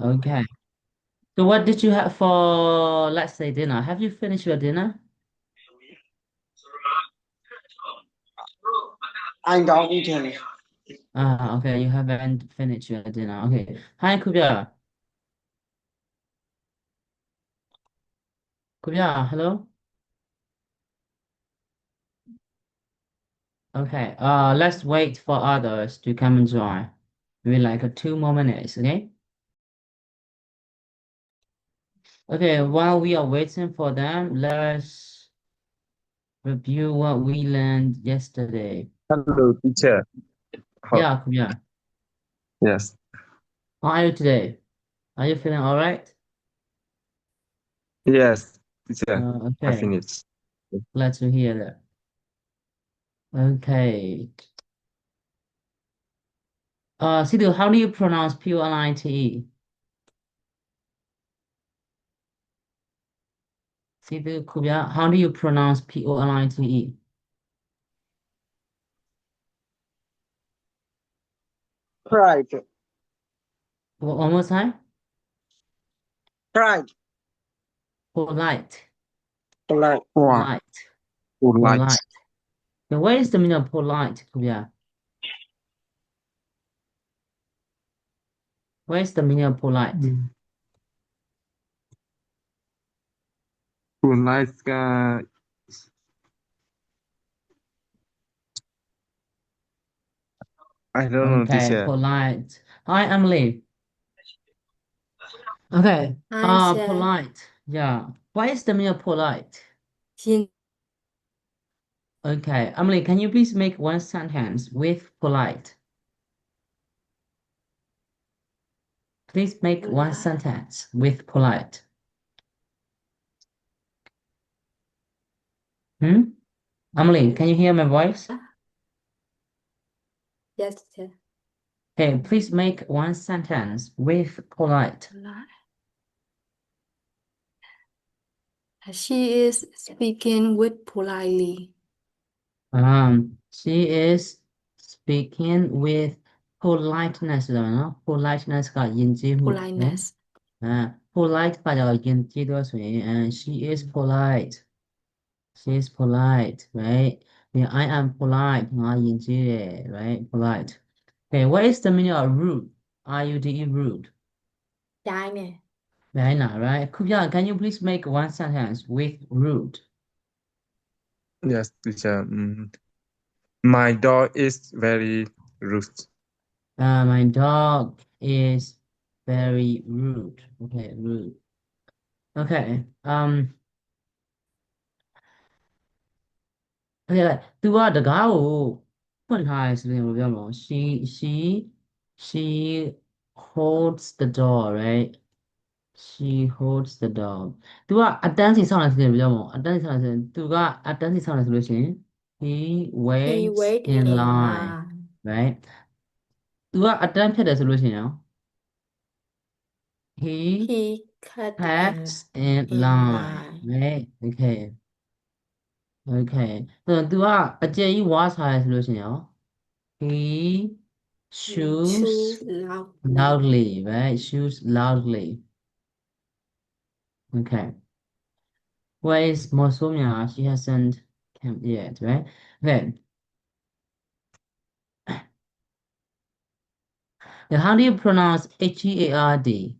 Okay. So what did you have for, let's say, dinner? Have you finished your dinner? I don't eat any. Ah, okay, you haven't finished your dinner. Okay. Hi, Kubia. Kubia, hello? Okay. Let's wait for others to come and join. Maybe like 2 more minutes, okay? Okay, while we are waiting for them, let's review what we learned yesterday. Hello, teacher. How, Yeah, Kubia. yes, How are you today? Are you feeling all right? yes, teacher. I Okay. finished. Glad to hear that. Okay. Sidhu, how do you pronounce Pulite? Sidhu, Kubia, how do you pronounce Polite? Pride. One more time. Pride. Polite. Polite. Wow, Polite. polite. Polite. Now, what is the meaning of polite, Kubia? What is the meaning of polite? Mm. Polite. I don't know, Okay, teacher. polite. Hi, Emily. Okay. Hi, sir. Polite. Yeah. What is the meaning of polite? Xin Okay, Emily, can you please make one sentence with polite? Please make one polite. sentence with polite. Hmm? Emily, can you hear my voice? Yes, sir. Okay, please make one sentence with polite. Polite. She is speaking with politely. She is speaking with politeness ဆိုတော့နော် politeness ကယဉ်ကျေးမှုနော် Politeness. polite ကကြောင့်ယဉ်ကျေးတော့ဆိုရင် she is polite she is polite right yeah, I am polite ငါယဉ်ကျေးတယ် right polite okay what is the meaning of rude rude rude Trái nè. very nice right Kubya, can you please make one sentence with rude Yes, teacher. My dog is very rude. my dog is very rude okay rude okay okay သူကတကားကိုဖွင့်ထားရဆိုရင်ဘယ်လိုပြောမလဲ she holds the door right she holds the door သူကအတန်းစီစောင့်နေဆိုရင်ဘယ်လိုပြောမလဲအတန်းစီစောင့်နေဆိုရင်သူကအတန်းစီစောင့်နေဆိုလို့ရှိရင် he He waits wait in in line line. right သူကအတန်းဖြတ်တယ်ဆိုလို့ရှိရင်ရော he He cut packs in in line line. right okay okay သူကအကျယ်ကြီးဝါးစားရဆိုလို့ရှိရင်ရော he He chews chews loudly. loudly, right? Chews loudly. Okay. Where is Mosomya? She hasn't come yet, right? Okay. Now, how do you pronounce Heard?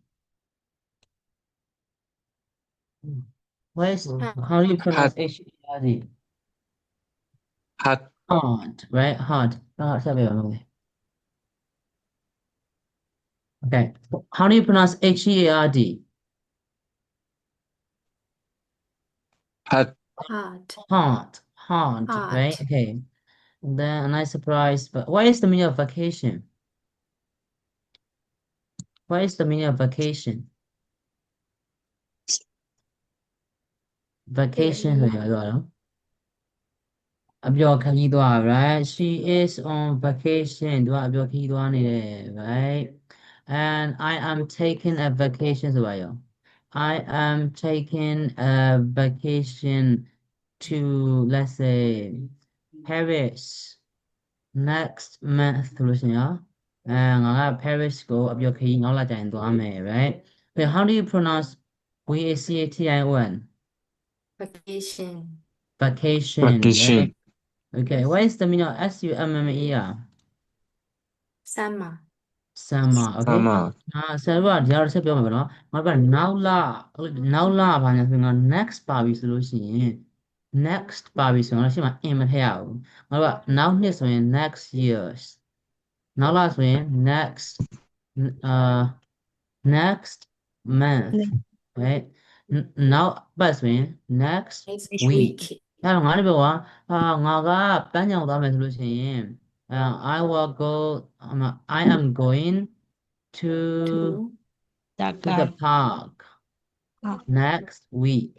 Where is how do you pronounce Hard, Heard? hard, Hard, right? Hard. Sabi ba? Okay. How do you pronounce Heard? hard. Hard. Hard. Hard, right? Hard. Okay. Then a nice surprise. But what is the meaning of vacation? What is the meaning of vacation? Vacation ဆိုရတော့နော်အပျော်ခရီးသွား right she is on vacation သူကအပျော်ခရီးသွားနေတယ် right and I am taking a vacation ဆိုပါရော I am taking a vacation to let's say Paris next month ဆိုလို့ရှိရင်ရော ငါက Paris ကိုအပြောခရီးနောက်လာကြရင်သွားမယ် right okay how do you pronounce vacation vacation vacation right vacation okay what is the meaning of summer summer summer okay summer ဆရာတို့ကဒီကတော့ဆက်ပြောမှာပဲเนาะငါတို့ကနောက်လာဘာညာဆိုရင် next ပါပြီဆိုလို့ရှိရင် next ပါပြီဆိုတော့ရှေ့မှာ in မထည့်ရဘူးငါတို့ကနောက်နှစ်ဆိုရင် next years နောက်လာဆိုရင် next uh next month right နောက်ပတ်ဆိုရင် next next week week အဲ့တော့ငါတို့ပြောငါကပန်းချောင်သွားမယ်ဆိုလို့ရှိရင် I will go I am going to the park next week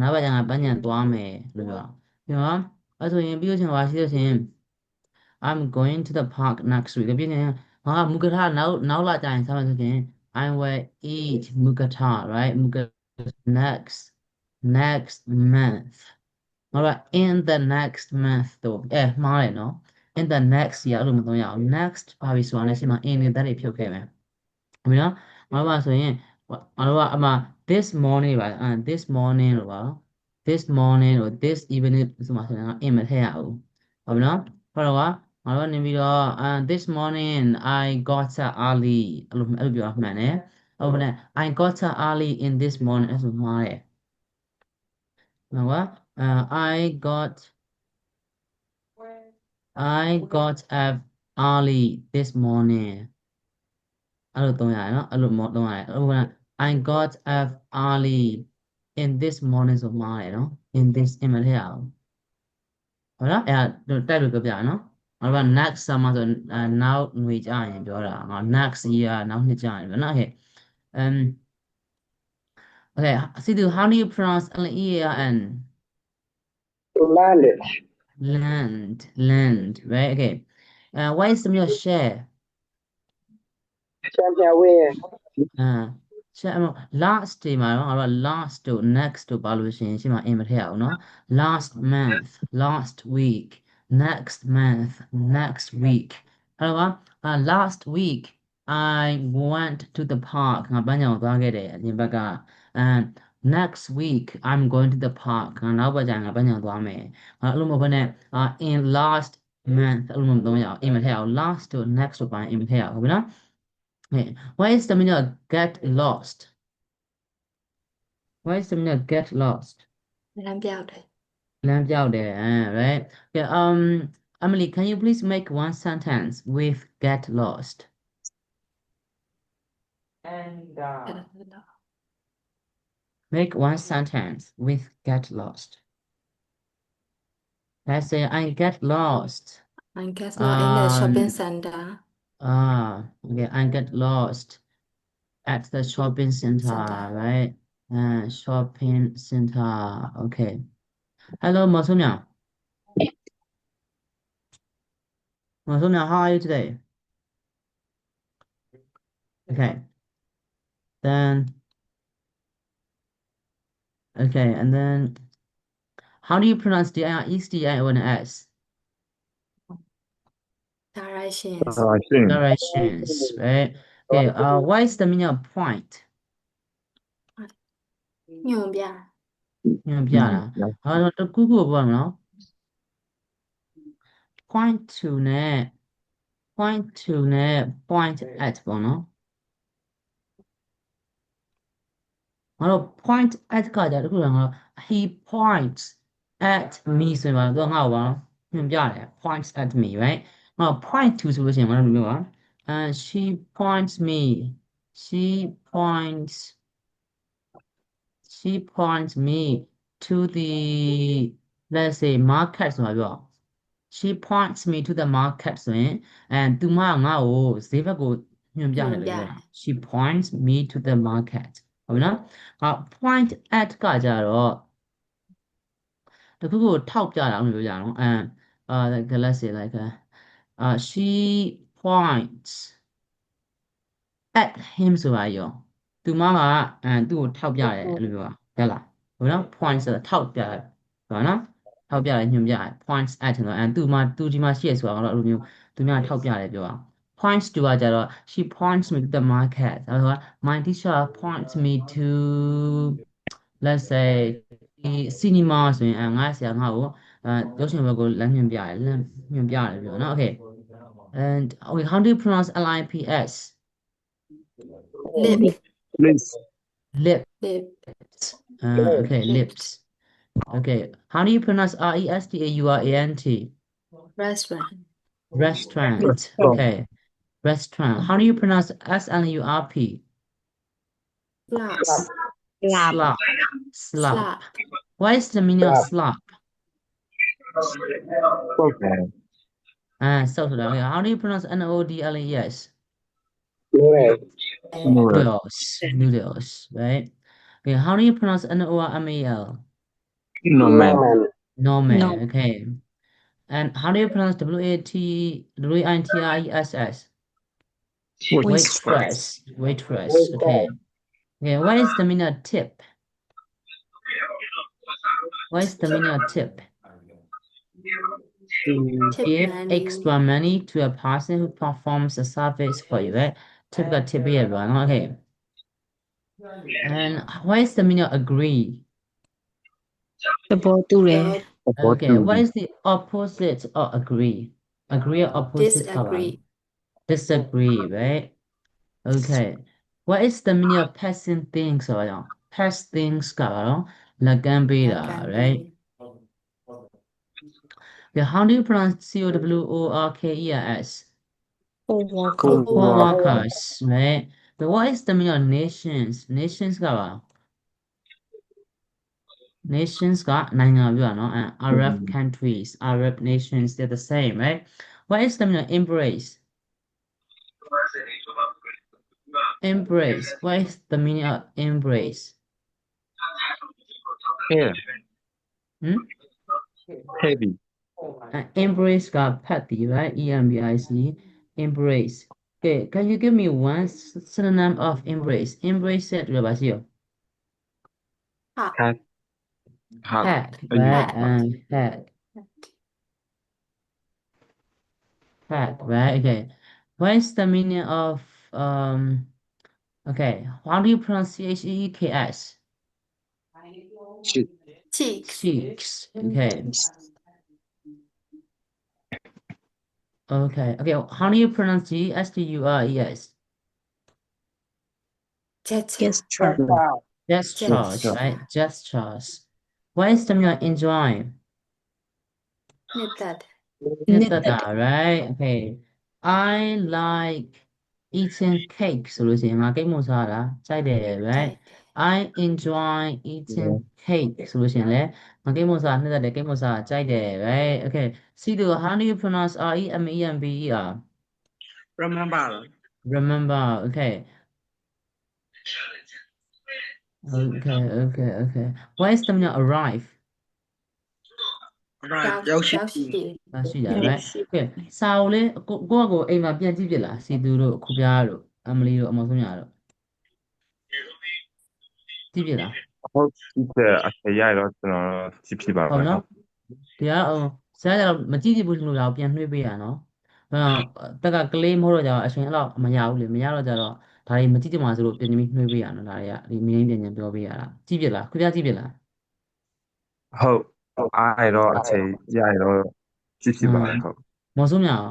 နောက်ပတ်ကျရင်ပန်းချောင်သွားမယ်လို့ပြောပြောအဲ့ဆိုရင်ပြီးလို့ရှိရင်ရှိလို့ရှိရင် I'm going to the park next week ပြီးရင်မူကထားနောက်လာကြရင်ဆက်မယ်ဆိုရင် I will eat မူကထား right မူက next month ငါတို့က in the next month တော့မှားတယ်နော် in the next year အဲ့လိုမသုံးရအောင် next ပါပြီဆိုတာနဲ့ရှင်းမှာ in နဲ့တွေဖြုတ်ခဲ့မယ်ဟုတ်ပြီနော်ငါတို့ကဆိုရင်ငါတို့ကအမှ this morning ပါthis morning လို့ပါ this morning or this evening ဆိုမှဆိုရင် in မထည့်ရဘူးဟုတ်ပြီနော်ဟုတ်တော့ငါတို့ကနေပြီးတော့this morning I got up early အဲ့လိုပြောမှန်တယ်ဟုတ်ပြီ I got up early in this morning အဲ့ဆိုမှားတယ်နော်I got up early this morning အဲ့လိုသုံးရတယ်နော်အဲ့လိုသုံးရတယ်ဟုတ်ကဲ့ I got up early in this morning ဆိုမှားတယ်နော် in this in မထည့်ရအောင်ဟုတ်လားအဲ့ဒါတိုက်လို့ပြောပြရနော်ငါတို့က next summer ဆိုနောက်ຫນွေကြရင်ပြောတာငါ next year နောက်နှစ်ကြရင်ပြောနော်ဟဲ့okay Sidhu how do you pronounce Lean land land right okay what is the meaning of share champion win ဆက်အမ last ဒီမှာတော့ငါတို့က last တို့ next တို့ပါလို့ရှိရင်ရှင်းမှာ in မထည့်ရအောင်နော် last month last week next month next week အဲ့တော့last week I went to the park ငါပန်းချောင်သွားခဲ့တယ်အရင်ဘက်က and next week I'm going to the park ငါနောက်ဘက်ကျရင်ငါပန်းချောင်သွားမယ်အဲ့လိုမဟုတ်ဘဲနဲ့in last month အဲ့လိုမသုံးရအောင် in မထည့်ရအောင် last တို့ next တို့ပိုင်း in မထည့်ရအောင်ဟုတ်ပြီနော်Why is the meaning of get lost? Why is the meaning of get lost? လမ်းပြောက်တယ် Lamp out there, right? Yeah, Emily, can you please make one sentence with get lost? and Make one sentence with get lost. Let's say I get lost. I guess not in the shopping center Okay, I get lost at the shopping center, right? Shopping center. Okay. Hello, Masumya. Masumya, how are you today? Okay. Then, okay, and then, how do you pronounce DIRECTIONS? directions Directions, right? Okay, what is the meaning of point? ညွှန်ပြ ညွှန်ပြတာတခုခုပေါ့နော် point to နဲ့ point at ပေါ့နော်ငါတို့ point at ကကြတခုလားငါတို့ he points at me ဆိုရင်တော့ငါ့ကိုပါညွှန်ပြတယ် points at me right ငါ point to ဆိုလို့ရှိရင်ငါတို့မျိုးပါshe points me she points me to the let's say market ဆိုတာပြော she points me to the market ဆိုရင်သူမငါ့ကိုဈေးဘက်ကိုညွှန်ပြတယ်လို့ပြောတာ she points me to the market ဟုတ်ပြီနော်point at ကကြတော့တခုခုထောက်ပြတာလို့ပြောကြအောင်like let's say like she points at him ဆိုတာရောသူမကသူ့ကိုထောက်ပြတယ်လို့ပြောတာဟုတ်လားဟုတ်နော် point ဆိုတာထောက်ပြတယ်ဟုတ်နော်ထောက်ပြတယ်ညွှန်ပြတယ် points at ဆိုတော့သူဒီမှာရှိရဆိုတာကတော့အဲ့လိုမျိုးသူများထောက်ပြတယ်ပြောတာ points to ကကြတော့ she points me to the market အဲ့တော့ my teacher points me to let's say ဒီ cinema ဆိုရင်ငါဆရာငါ့ကိုရုပ်ရှင်ဘက်ကိုလမ်းညွှန်ပြတယ်ပြောနော် okay and okay how do you pronounce lips lip Please. lip lip okay lips okay how do you pronounce restaurant restaurant restaurant okay restaurant how do you pronounce slurp slap slap slap what is the meaning of slap Okay. so okay how do you pronounce noodles Noodles. noodles right okay how do you pronounce normal No man. normal okay and how do you pronounce waitress waitress okay okay what is the meaning of tip what is the meaning of tip tip give money extra money to a person who performs a service for you right tip က tip ရပါနော် okay and what is the meaning of agree okay what is the opposite of agree agree or opposite ကပါ disagree disagree right okay what is the meaning of passing things ဆိုတော့ pass things ကပါတော့လက်ကမ်းပေးတာ right okay how do you pronounce COWORKERS co-workers right but what is the meaning of nations nations ကပါ nations ကနိုင်ငံပြောတာနော် Arab countries Arab nations they're the same right what is the meaning of embrace embrace what is the meaning of embrace Here. hmm? Heavy. Embrace ကဖတ်သည် right EMBIC embrace okay can you give me one synonym of embrace embrace တဲ့တူပါရှိရော Hat. Hat, right? Hat, right? Okay. What is the meaning of okay, how do you pronounce CHEEKS? cheeks Cheeks. Okay. Okay. Okay. How do you pronounce GESTURES? gesture Gestures, right? Gestures. What is the meaning of enjoy? Right? Okay. I like eating cake ဆိုလို့ရှိရင်ငါကိတ်မို့စားတာကြိုက်တယ် right I enjoy eating cake ဆိုလို့ရှိရင်လည်းငါကိတ်မို့စားနှစ်သက်တယ်ကိတ်မို့စားကြိုက်တယ် right okay see the how do you pronounce REMEMBER remember okay okay what is the meaning of arrive ရောက်ရှိ ရှိတာ right okay စာအုပ်လေးကိုကအိမ်မှာပြန်ကြည့်ပြလားစီသူတို့ခုပြားတို့အမလီတို့အမောင်ဆုံးညာတို့ကြည့်ပြလား ဟုတ်တယ်အခေရတော့ကျွန်တော်ကြည့်ဖြစ်ပါ ဟုတ် မယ် နော်ဒီကဆရာကတော့မကြည့်ဘူးလို့တော့ပြန်နှွှေးပေးရနော်တက်ကကလေးမဟုတ်တော့ကြတော့အရှင်အဲ့လောက်မရဘူးလေမရတော့ကြတော့ဒါတွေမကြည့်ကြမှာဆိုလို့ပြင်ပြီးနှွှေးပေးရနော်ဒါတွေကဒီမင်းပြင်ပြောပေးရတာကြည့်ပြလားခုပြကြည့်ပြလား ဟုတ်အဲ့တော့အချိန်ရတော့ကြည့်ဖြစ်ပါမယ်ဟုတ် မော်စုံညာရော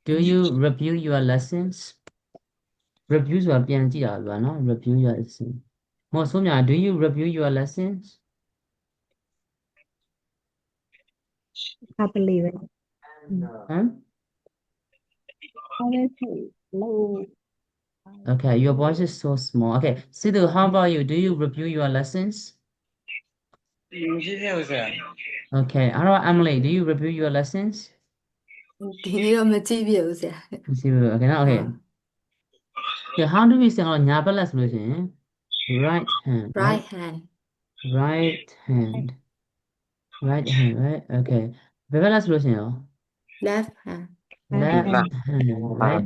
Do you review your lessons review ဆိုတာပြန်ကြည့်တာပြောနော် review your lesson မော်စုံညာ Do you review your lessons I believe it. ဟမ် Honestly, low. Okay, your voice is so small. Okay, Sidhu, how about you? Do you review your lessons? Okay, how about Emily? Do you review your lessons? ဒီနေ့တော့မကြည့်ပြဘူးဆရာ Okay, now okay. Okay, how do we sayညာဘက်လက်ဆိုလို့ရှိရင် right hand, right hand right hand, right hand, right? Okay. ဘယ်ဘက်လက်ဆိုလို့ရှိရင်ရော left hand left hand, right?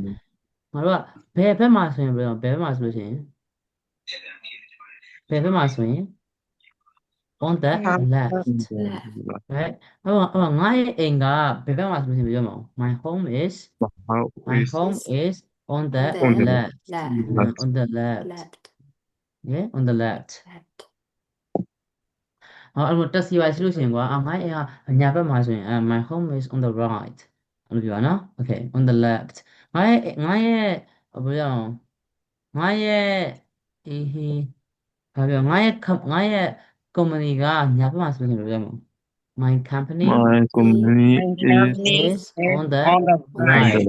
ငါတို့ကဘယ်ဘက်မှာဆိုရင်ဘယ်ဘက်မှာဆိုလို့ရှိရင်ဘယ်ဘက်မှာဆိုရင် on the left left, right ငါရဲ့အိမ်ကဘယ်ဘက်မှာဆိုလို့ပြောမအောင် my home is on the on the left left, on the left left, yeah on the left left, အဲ့လိုတက်စီပါရှိလို့ရှိရင်ကွာငါရဲ့အိမ်ကညာဘက်မှာဆိုရင်my home is on the right အဲ့လိုပြောနော် okay on the left ငါရဲ့ဘယ်လိုပြောအောင်ငါရဲ့အေးဟေးဘာပြောငါရဲ့ company ကညာဘက်မှာဆိုရင်ဘယ်လိုပြောမလဲ my company My company is is on the on the on right the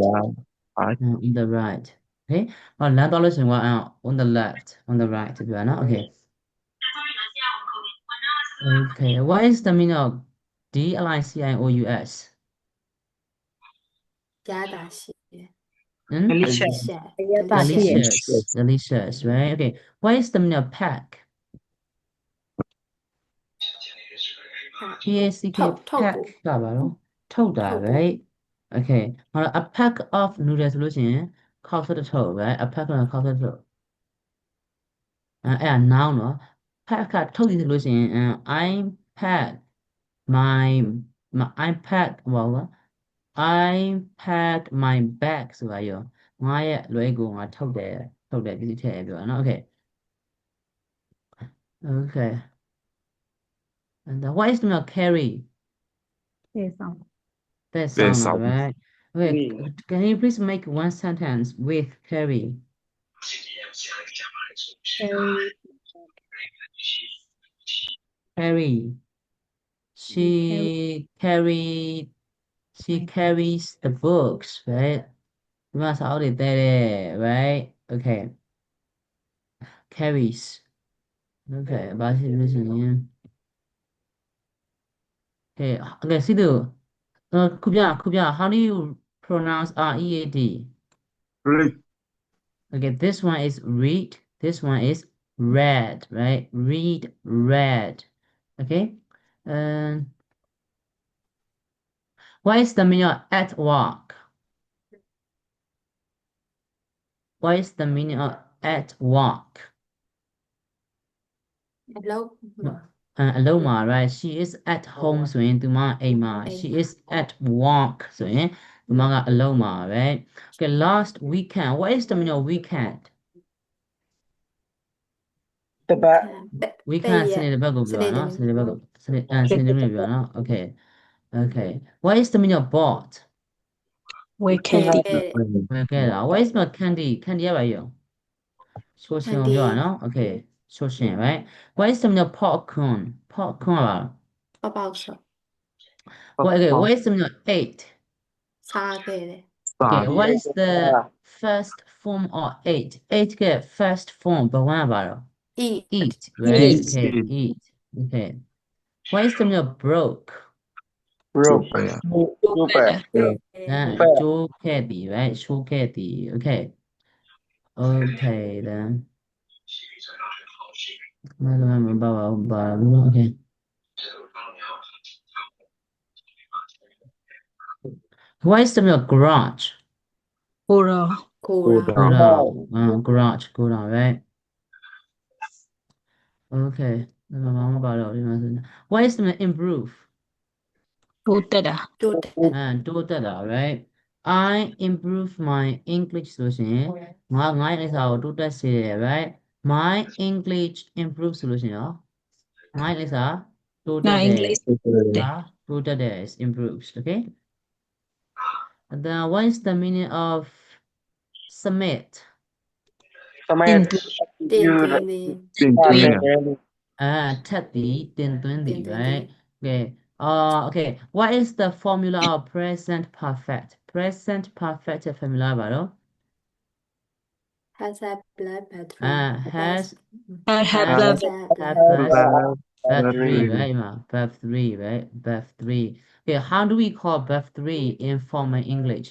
right. on the right okay လမ်းသွားလို့ရှိရင်ကွာon the left on the right ပြောနော် okay okay what is the meaning of DLICIOUS 加大写 delicious delicious right okay what is the meaning of pack PACK 透 pack ကပါတော့ထုတ်တာ right okay ဟော a pack of noodles ဆိုလို့ရှိရင်ခေါက်ဆွတ်တစ်ထုပ် right a pack ကခေါက်ဆွတ်တစ်ထုပ်အဲ့ဒါ noun နော် pack ကထုတ်ပြီဆိုလို့ရှိရင်I pack my I pack ဘာလို့ I pack my bag ဆိုတာရောငါရဲ့လွဲကိုငါထုတ်တယ်ပစ္စည်းထည့်ပြောတာနော် okay okay and then what is the meaning of carry စေဆောင် That That sound sound. right okay can you please make one sentence with carry carry she carries the books right ဒီမှာစာအုပ်တွေတဲတယ် right okay carries okay ဘာဖြစ်လို့ရှိရင် okay see the ခုပြ how do you pronounce READ Read. okay this one is read this one is read right read okay and what is the meaning of at work what is the meaning of at work အလုပ်မှာ အလုံးမှာ right she is at home ဆိုရင်သူမအိမ်မှာ she is at work ဆိုရင်သူမကအလုံးမှာ right okay last weekend what is the meaning of weekend the back weekend စနေတစ်ပတ်ကိုပြောတာနော်စနေတစ်ပတ်ကိုစနေနေ့ပြောတာနော် okay okay what is the meaning of bought ဝေခဲတိ okay what is the candy ရပါရောချိုးရှင်ကိုပြောတာနော် okay ချိုးရှင် right what is the meaning of popcorn ပါ ပေါပေါဆော what is the meaning of eight စားခဲ့တယ် okay what is the first form of eight က first form ဘယ်ဝမ်းပါတော့ eat right okay eat okay what is the meaning of broke rope Yeah. super ကျိုးခဲ့ပြီ right ချိုးခဲ့ပြီ okay okay then မပါ okay what is the meaning of garage ကိုရော ကိုရာ garage right okay မပါတော့ဒီမှာဆို what is the meaning of improve တိုးတက်တာ တိုးတက် တိုးတက်တာ right I improve my English ဆိုရှင်ငါရဲ့စာကိုတိုးတက်စေတယ် right my English improve ဆိုလို့ရှင်ရောငါရဲ့စာတိုးတက်တယ် တိုးတက်တယ် is improves okay and then what is the meaning of submit တင်သွ တင် you သွင်းသည် ထပ်သည်တင်သွင်းသည် right okay okay what is the formula of present perfect formula ပါတော့ has a blood battery has have have love battery right BEV3 right BEV3 okay how do we call BEV3 in formal English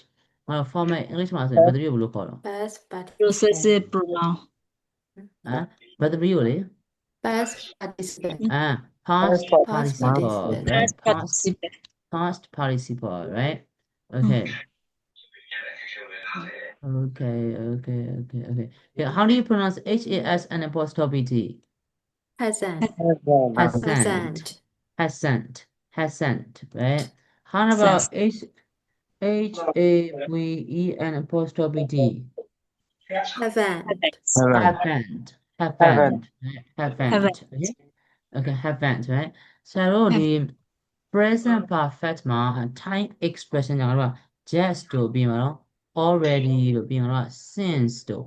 formal English မှာဆိုရင် BEV3 ကိုဘယ်လိုခေါ်တော့ bus participant possessive pronoun BEV3 ကိုလေ bus participant past past participle participle right participle past participle right okay okay how do you pronounce HAS and apostrophe T Hasn't. Hasn't. Hasn't, right? How about HAVEN apostrophe D? Haven't. haven't Haven't, right? Haven't. Okay? Okay, haven't, right? ဆရာတို့ဒီ present perfect မှာ time expression ကြောင့်တော့ just တို့ပြီးမှာနော် already တို့ပြီးမှာတော့ since တို့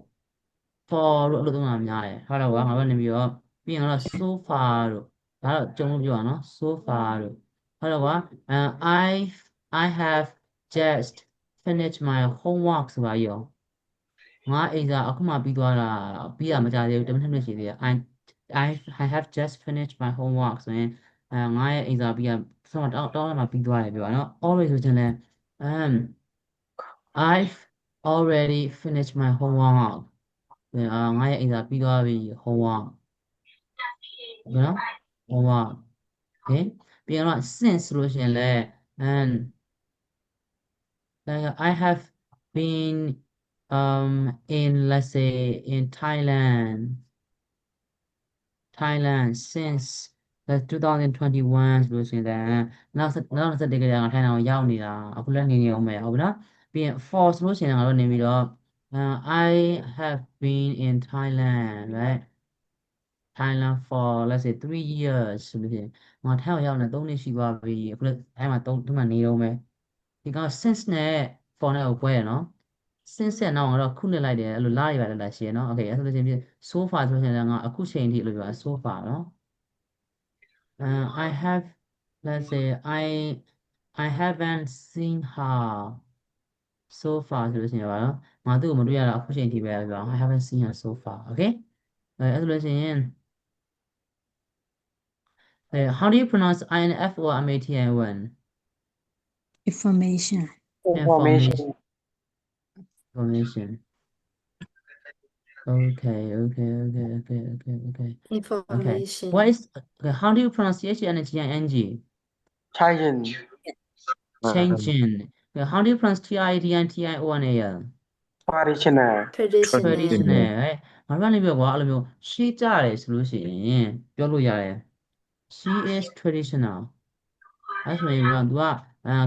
for တို့အဲ့လိုသုံးတာများတယ်ဟုတ်တော့ကွာငါတို့နေပြီးတော့ပြီးရင်တော့ so far တို့ဒါတော့ကြုံလို့ပြောတာနော် so far တို့ဟုတ်တော့ကွာI have just finished my homework ဆိုတာကြီးရောငါအိမ်စာအခုမှပြီးသွားတာပြီးတာမကြသေးဘူး10မိနစ်ရှိသေးတယ် I have just finished my homework ဆိုရင်ငါရဲ့အိမ်စာပြီးတာဆုံးတောင်းမှပြီးသွားတယ်ပြောတာနော် always ဆိုချင်လဲI've already finished my homework ငါရဲ့အိမ်စာပြီးသွားပြီ homework နော် homework okay ပြီးတော့ since ဆိုလို့ရှိရင်လဲI have been in let's say in Thailand since 2021ဆိုလို့ရှိရင်နောက်ဆက်တကယ်ထိုင်အောင်ရောက်နေတာအခုလည်းနေအောင်မယ်ဟုတ်ပြီနော်ပြီးရင် for ဆိုလို့ရှိရင်ငါတို့နေပြီးတော့I have been in Thailand right Thailand for let's say 3 years ဆိုလို့ရှိရင်ငါထိုင်အောင်ရောက်နေ3နှစ်ရှိသွားပြီအခုလည်းအဲ့မှာ3မှနေတော့မယ်ဒီကောင် since နဲ့ for နဲ့ကို꿰ရနော် since နဲ့နောက်တော့ခုနှစ်လိုက်တယ်အဲ့လိုလာရပါတယ်လားရှင်းနော် okay အဲ့ဆိုလို့ရှိရင် so far ဆိုရင်လည်းငါအခုချိန်ထိအဲ့လိုပြော so far နော် I have let's say I haven't seen her so far ဆိုလို့ရှိရင်ပါနော်ငါသူ့ကိုမတွေ့ရတာအခုချိန်ထိပဲပြော I haven't seen her so far okay အဲ့ဆိုလို့ရှိရင်how do you pronounce INF or MATION Information. Information. Information okay Information. what is okay, how do you pronounce CHNGING Changing. changing okay, how do you pronounce TIDNTIONAL Traditional. Traditional. traditional right ငါတို့ကနေပြောကွာအဲ့လိုမျိုးရှေ့ကြတယ်ဆိုလို့ရှိရင်ပြောလို့ရတယ် she is traditional အဲ့ဆိုရင်တော့ तू က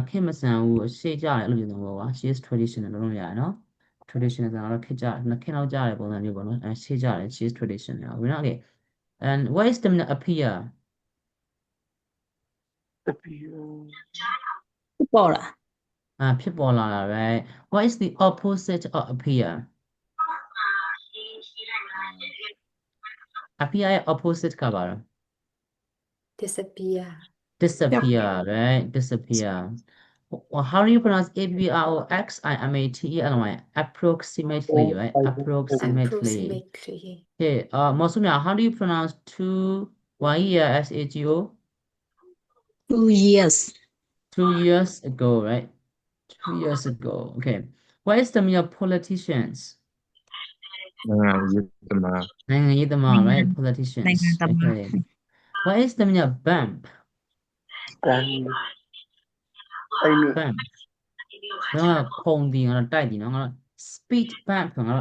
ခင်မဆန်ဘူးရှေ့ကြတယ်အဲ့လိုမျိုးပေါ့ကွာ she is traditional လို့လုပ်ရတယ်နော် traditional ဆိုတာတော့ခင်တော့ကြတယ်ပုံစံမျိုးပေါ့နော်ရှေ့ကြတယ် she is traditional okay okay and what is the meaning appear People လား ဖြစ်ပေါ်လာတာ right what is the opposite of appear appear ရဲ့ opposite ကပါတော့ Disappear. disappear right disappear how do you pronounce APROXIMATELY approximately right approximately Approximately. okay Mosumya how do you pronounce 2 years ago 2 years. 2 years ago right 2 years ago okay what is the meaning of politicians နိုင်ငံရေးသမား နိုင်ငံရေးသမား right politicians နိုင်ငံသမား okay what is the meaning of bump And bump ငါခုံဒီငါတိုက်ဒီနော်ငါ speed bump ငါ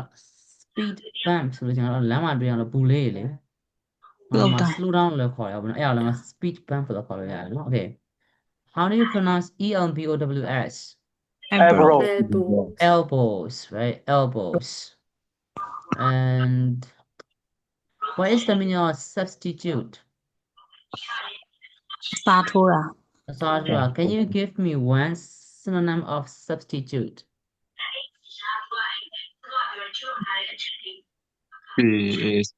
speed bump ဆိုလို့ကျန်တော့လမ်းမှာတွေ့ရတော့ဘူးလေးလေငါ slow down လို့ခေါ်ရပါဘူးအဲ့ဒါလည်းငါ speed bump လို့ခေါ်လို့ရတယ်နော် okay how do you pronounce ELBOWS elbow. Elbow. elbows right elbows and what is the meaning of substitute စာထိုးတာ Sandra, can you give me one synonym of substitute is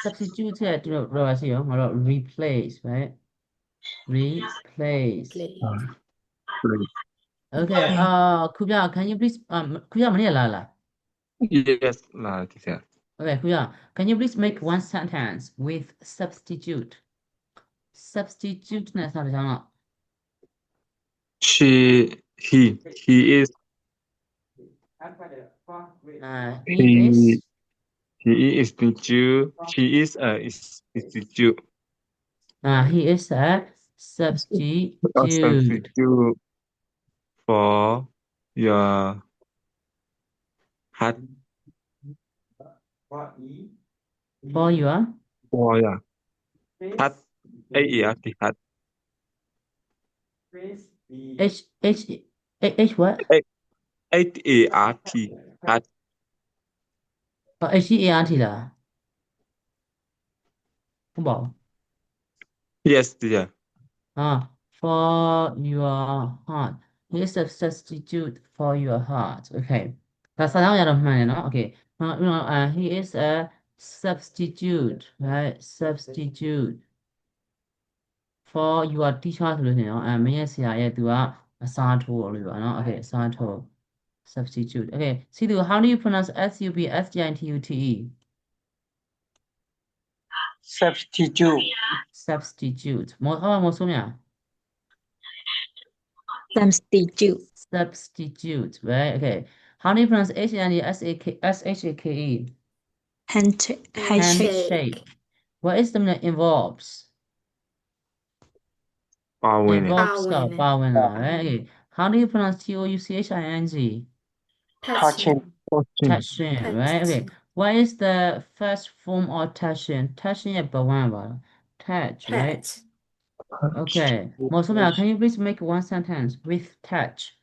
substitute တဲ့သူတို့ပြောပါစီရောငါတို့ replace right replace Play. okay Kubya can you please Kubya မနေ့လာလား yes လာဒီစ okay Kubya can you please make one sentence with substitute နဲ့စတဲ့ကြောင်းတော့ he is he is teacher she is a institute he is a substitute substitute for your heart for your Oh yeah. Hat. AERT. Hat. H what? HART. Hat. HEART လား ဟုတ်ပါဘူး Yes, teacher. For your heart here's a substitute for your heart okay ဒါစာကြောင်းရတော့မှန်တယ်နော် okay he is a substitute right substitute for your teacher ဆိုလို့ရှိရင်နော်မင်းရဲ့ဆရာရဲ့သူကအစားထိုးလို့ပါနော် okay အစားထိုး substitute okay see the how do you pronounce substitute substitute substitute မဆိုးမြ substitute substitute right okay how do you pronounce HANDSHAKE handshake handshake what is the meaning involves ပါဝင်တယ် involves ကပါဝင်တာ right okay how do you pronounce TOUCHING touching touching right okay what is the first form of touching touching ရဲ့ဘဝပါ touch right touch okay Mosomya, can you please make one sentence with touch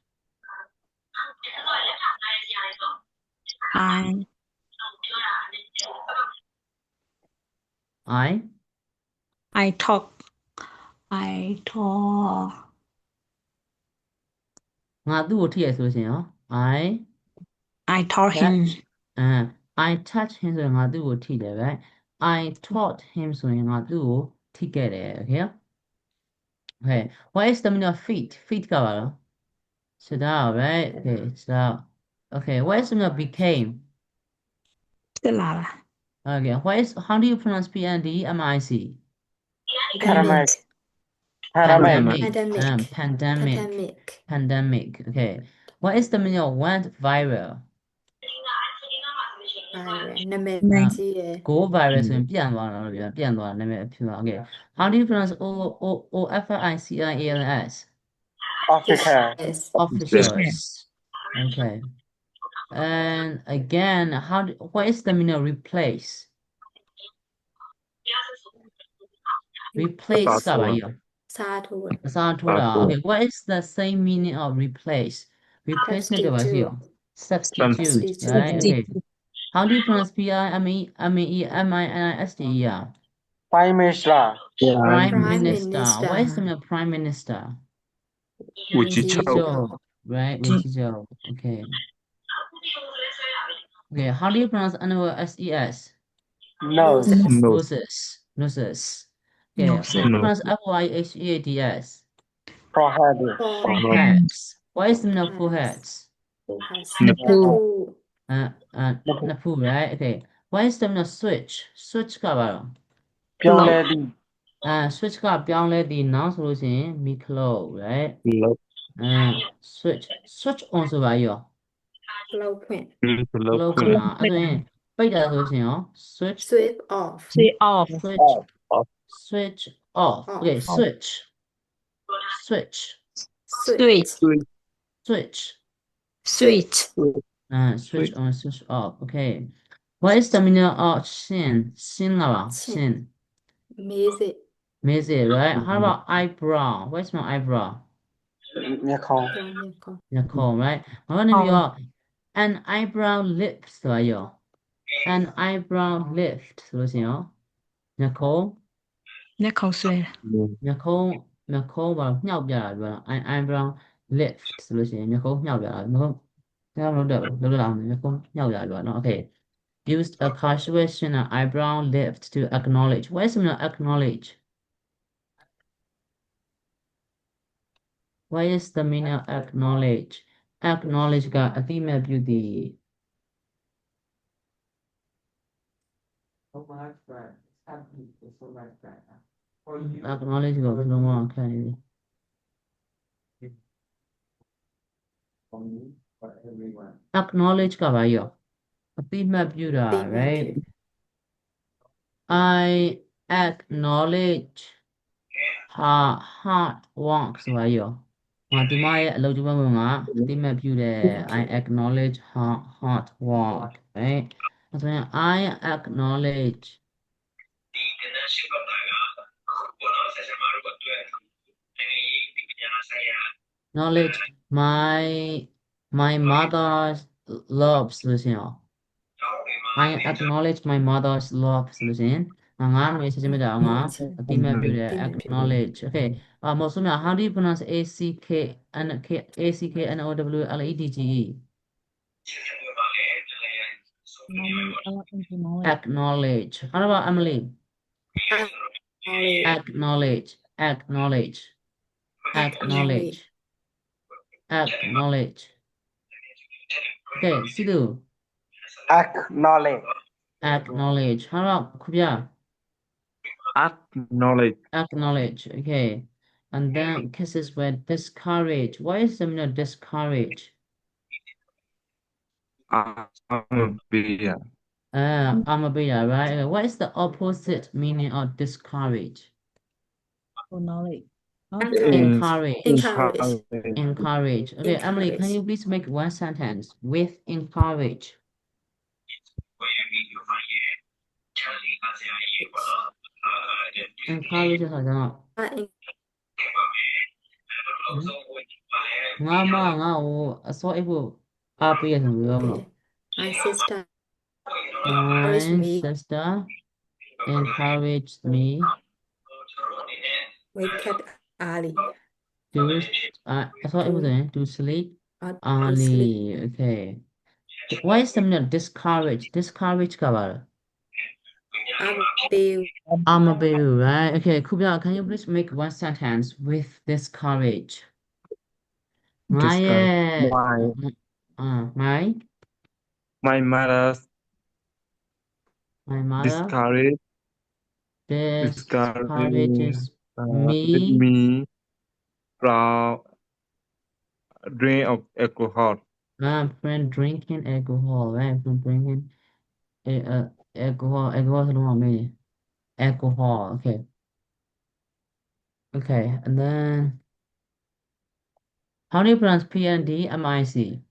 I talk ငါသူ့ကိုထိရဆိုလို့ရှိရင်ရော I taught him I touch him ဆိုရင်ငါသူ့ကိုထိတယ် right I taught him ဆိုရင်ငါသူ့ကိုထိခဲ့တယ် okay okay what is the meaning of feet ကပါတော့ so that right okay so okay what is the meaning of became ဖြစ်လာတာ okay how do you pronounce PNDMIC pandemic pandemic okay what is the meaning of went viral နာမည်ကြီးရယ် go viral ဆိုရင်ပြန့်သွားတာလို့ပြောပြန့်သွားတာနာမည်ဖြစ်သွား okay how do you pronounce OFFICIALS officer officers okay and again what is the meaning of replace ကပါရော စားထိုး အစားထိုးတာ okay what is the same meaning of replace replacement ကပါရော substitute right okay how do you pronounce PRIMEMINISTER prime minister prime minister what is the meaning of prime minister ဝန်ကြီးချုပ် right ဝန်ကြီးချုပ် okay okay how do you pronounce annual SES nose noses okay how do you pronounce FYHEADS forehead foreheads what is the meaning of foreheads Napu right okay what is the meaning of switch ကပါတော့ ပြောင်းလဲသည် switch ကပြောင်းလဲသည် noun ဆိုလို့ရှိရင် be close right switch on ဆိုပါရော flow ဖွင့် close ကအဲ့ဆိုရင်ပိတ်တာဆိုရှင်ရော switch off switch off okay switch switch switch on switch off okay what is the meaning of sin ကပါ sin မေးစေ right how about eyebrow what's my eyebrow မျက်ခေါင်း Nicole right ဘာလို့နေပြီးတော့ an eyebrow lift ဆိုရရော an eyebrow lift ဆိုလို့ရှိရင်ရော Nicole မျက်ခုံးဆွဲ Nicole ဘာမြှောက်ပြတာပြောတာ eyebrow lift ဆိုလို့ရှိရင် Nicole မြှောက်ပြတာ Nicole ဒါမလုပ်တော့ဘူးလုပ်လာအောင် Nicole မြှောက်ပြတာပြောတာနော် okay used a punctuation and eyebrow lift to acknowledge what is the meaning of acknowledge what is the meaning of acknowledge ကအသိမဲ့ပြုသည် acknowledge ကိုဘယ်လိုမှခံနေလဲ acknowledge ကပါရောအသိမဲ့ပြုတာ right I acknowledge her hard work ဆိုပါရောငါဒီမရဲ့အလုပ်ကြိုးပမ်းမှုငါအသိမဲ့ပြုတယ် I acknowledge her hard work right အဲ့ဆိုရင် I acknowledge knowledge my mother loves ဆိုလို့ရှိရင်ရော I acknowledge my mother's love ဆိုလို့ရှိရင်ငါမေချက်ချင်းမြတ်တာငါအတိမတ်ပြုတယ် acknowledge okay မော်ဆိုမြ how do you pronounce ACKNOWLEDGE acknowledge how about Emily acknowledge acknowledge acknowledge acknowledge okay Sidhu Acknowledge. acknowledge how about Kubya Acknowledge. acknowledge okay and then cases where discourage what is the meaning of discourage Amabia. Amabia right okay. What is the opposite meaning of discourage Knowledge. encourage Encourage. encourage okay Emily can Encourage. you please make one sentence with encourage encourage ဆိုတာငါမငါ့ကိုအစောအိပ်ဖို့အားပေးရဆိုပြီးတော့မလို့ My sister my me. sister encouraged me wake up early. to အစောအိပ်ဖို့ဆိုရင် to sleep Or to early sleep. okay what is the meaning of discourage discourage ကပါလား I'm a baby, right? Okay, Kubya, can you please make one sentence with discourage? My mother discourages me from drink of alcohol. Friend drinking alcohol, right? From drinking alcohol alcohol, okay. Okay, and then how do you pronounce PNDMIC?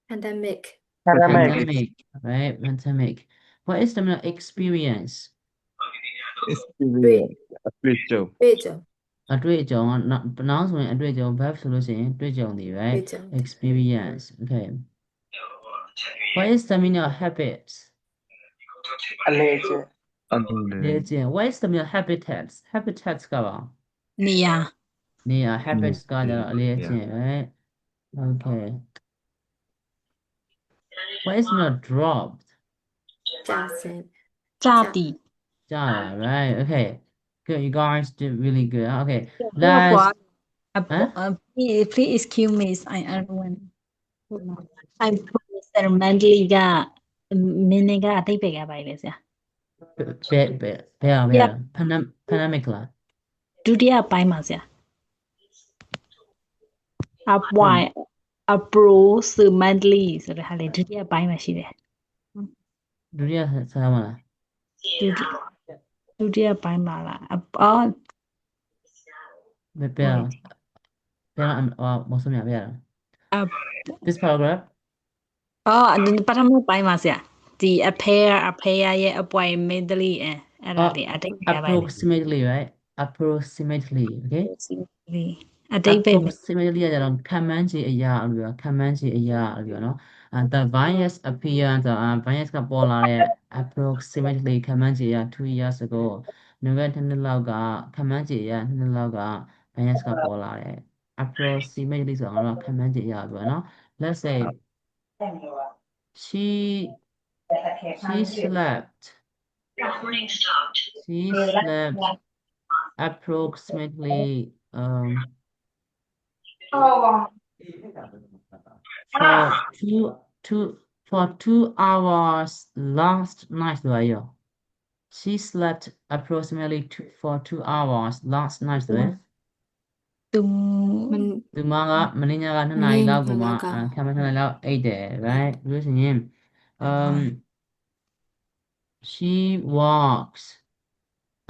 Pandemic. Pandemic, right? Pandemic. What is the meaning of experience? Experience. အတွေ့အကြုံ noun ဆိုရင်အတွေ့အကြုံ verb ဆိုလို့ရှိရင်တွေ့ကြုံတွေ right? တွေ့ကြုံ Experience, okay. What is the meaning of habits? Alleged. What is the meaning of habitats? Habitats ကပါ နေရာ နေရာ habits ကကြတော့အလေးအကျင့် right? Okay. What is the meaning of dropped? ကျဆင်း ကြတည် Jara, right? Okay. Good, you guys did really good. Okay. ဘွား Last please excuse me I don't want I'm mentally က meaning ကအတိတ်ပဲကပါလေဆရာ pandemic လား ဒုတိယပိုင်းပါဆရာ approximately ဆိုတဲ့ဟာလေဒုတိယပိုင်းမှာရှိတယ် ဒုတိယဆက်မလား ဒုတိယပိုင်းပါလား မဆုံးရပြရ This paragraph ပထမပိုင်းပါဆရာဒီ appear ရဲ့ appointmentally အဲ့ဒါလေအတိတ်ပဲပါ approximately right approximately okay အတိတ်ပဲ approximately ကြတော့ခံမှန်းခြေအရာလို့ပြောခံမှန်းခြေအရာလို့ပြောနော် the virus appearance virus ကပေါ်လာတဲ့ approximately ခံမှန်းခြေအရာ 2 years ago နိုဝင်ဘာ2နှစ်လောက်ကခံမှန်းခြေအရာ2နှစ်လောက်က virus ကပေါ်လာတယ် approximately ဆိုတော့ငါတို့ခံမှန်းခြေအရာပြောနော် let's say she slept approximately for 2 hours last night ဆိုရ She slept approximately for 2 hours last night ဆိုရ သူမကမနေ့ညက2နာရီလောက်ကိုမှခံမှန်း2နာရီလောက်အိပ်တယ် right ပြောလို့ရှိရင်she walks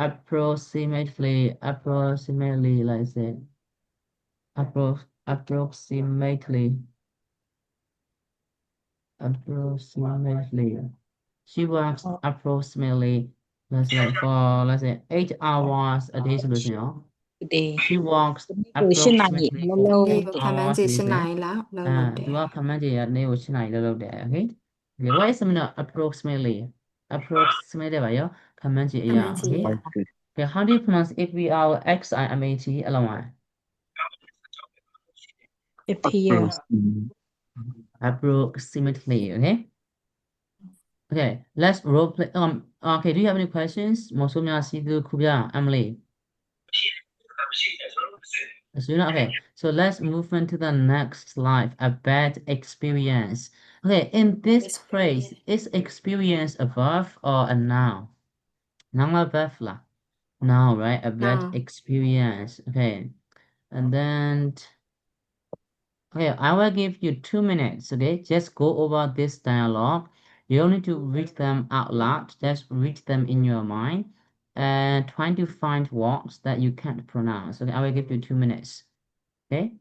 approximately like I said approximately she works approximately let's say 8 hours a day ဆိုလို့ရှိရင် today She walks ကို8နာရီ approximately လုံးလုံး နေ့ 4 ခန့်မှန်း hours ခြေ daily. 8 နာရီလောက်လောက်လုပ်တယ် သူကခန့်မှန်းခြေကနေ့ကို8နာရီလောက်လုပ်တယ် okay okay what is the meaning of approximately approximate ပါရောခန့်မှန်းခြေအရာ ခန့်မှန်းခြေ okay အရ Okay. okay how do you pronounce APROXIMAT အလုံးဝ appear approximately okay okay let's role play okay do you have any questions မဆိုးများစီသူခုပြ Emily okay so let's move into the next slide a bad experience okay in this phrase is experience a verb or a noun noun or verb lah noun right a bad Noun. experience okay and then okay, I will give you 2 minutes, okay? Just go over this dialogue. You don't need to read them out loud, just read them in your mind and try to find words that you can't pronounce. Okay, I will give you 2 minutes. Okay?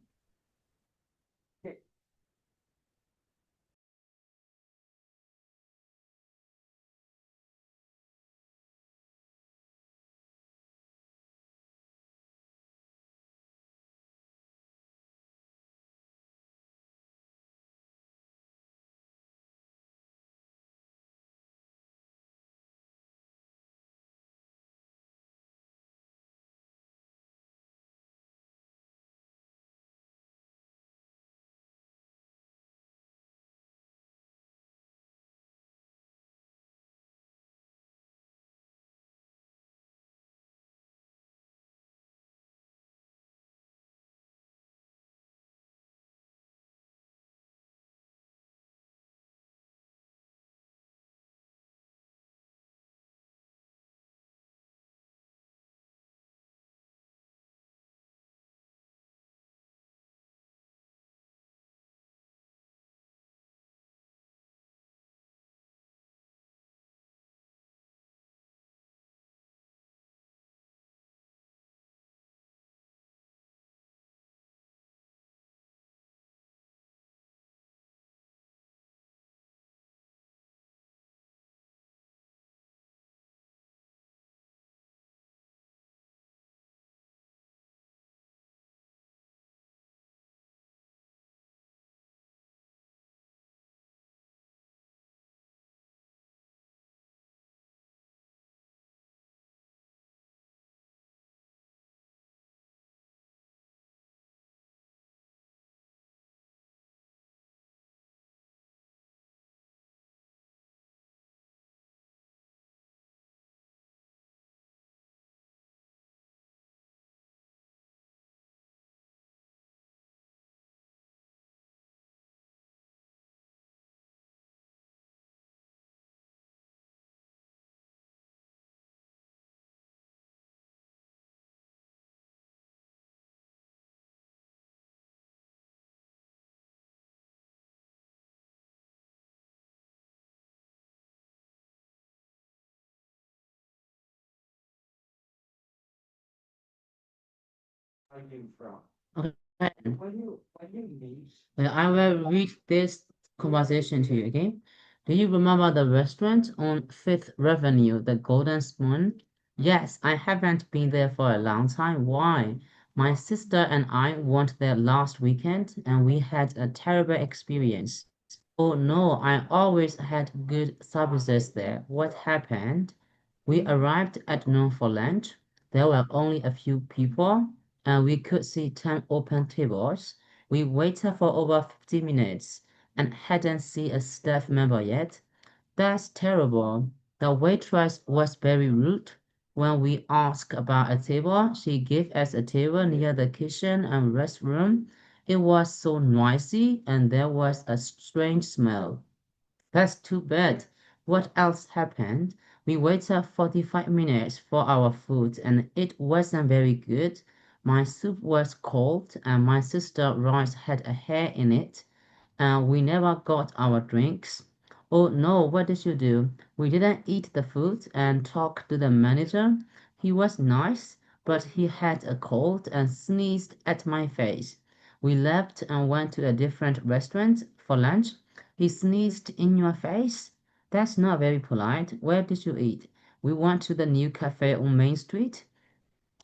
Okay. I will read this conversation to you, okay? Do you remember the restaurant on Fifth Avenue, the Golden Spoon? Yes, I haven't been there for a long time. Why? My sister and I went there last weekend and we had a terrible experience. Oh no, I always had good services there. What happened? We arrived at noon for lunch. There were only a few people and we could see 10 open tables. We waited for over 50 minutes and hadn't seen a staff member yet. That's terrible. The waitress was very rude. When we asked about a table, she gave us a table near the kitchen and restroom. It was so noisy and there was a strange smell. That's too bad. What else happened? We waited 45 minutes for our food and it wasn't very good. My soup was cold and my sister rice had a hair in it and we never got our drinks. Oh no, what did you do? We didn't eat the food and talked to the manager. He was nice, but he had a cold and sneezed at my face. We left and went to a different restaurant for lunch. He sneezed in your face? That's not very polite. Where did you eat? We went to the new cafe on Main Street.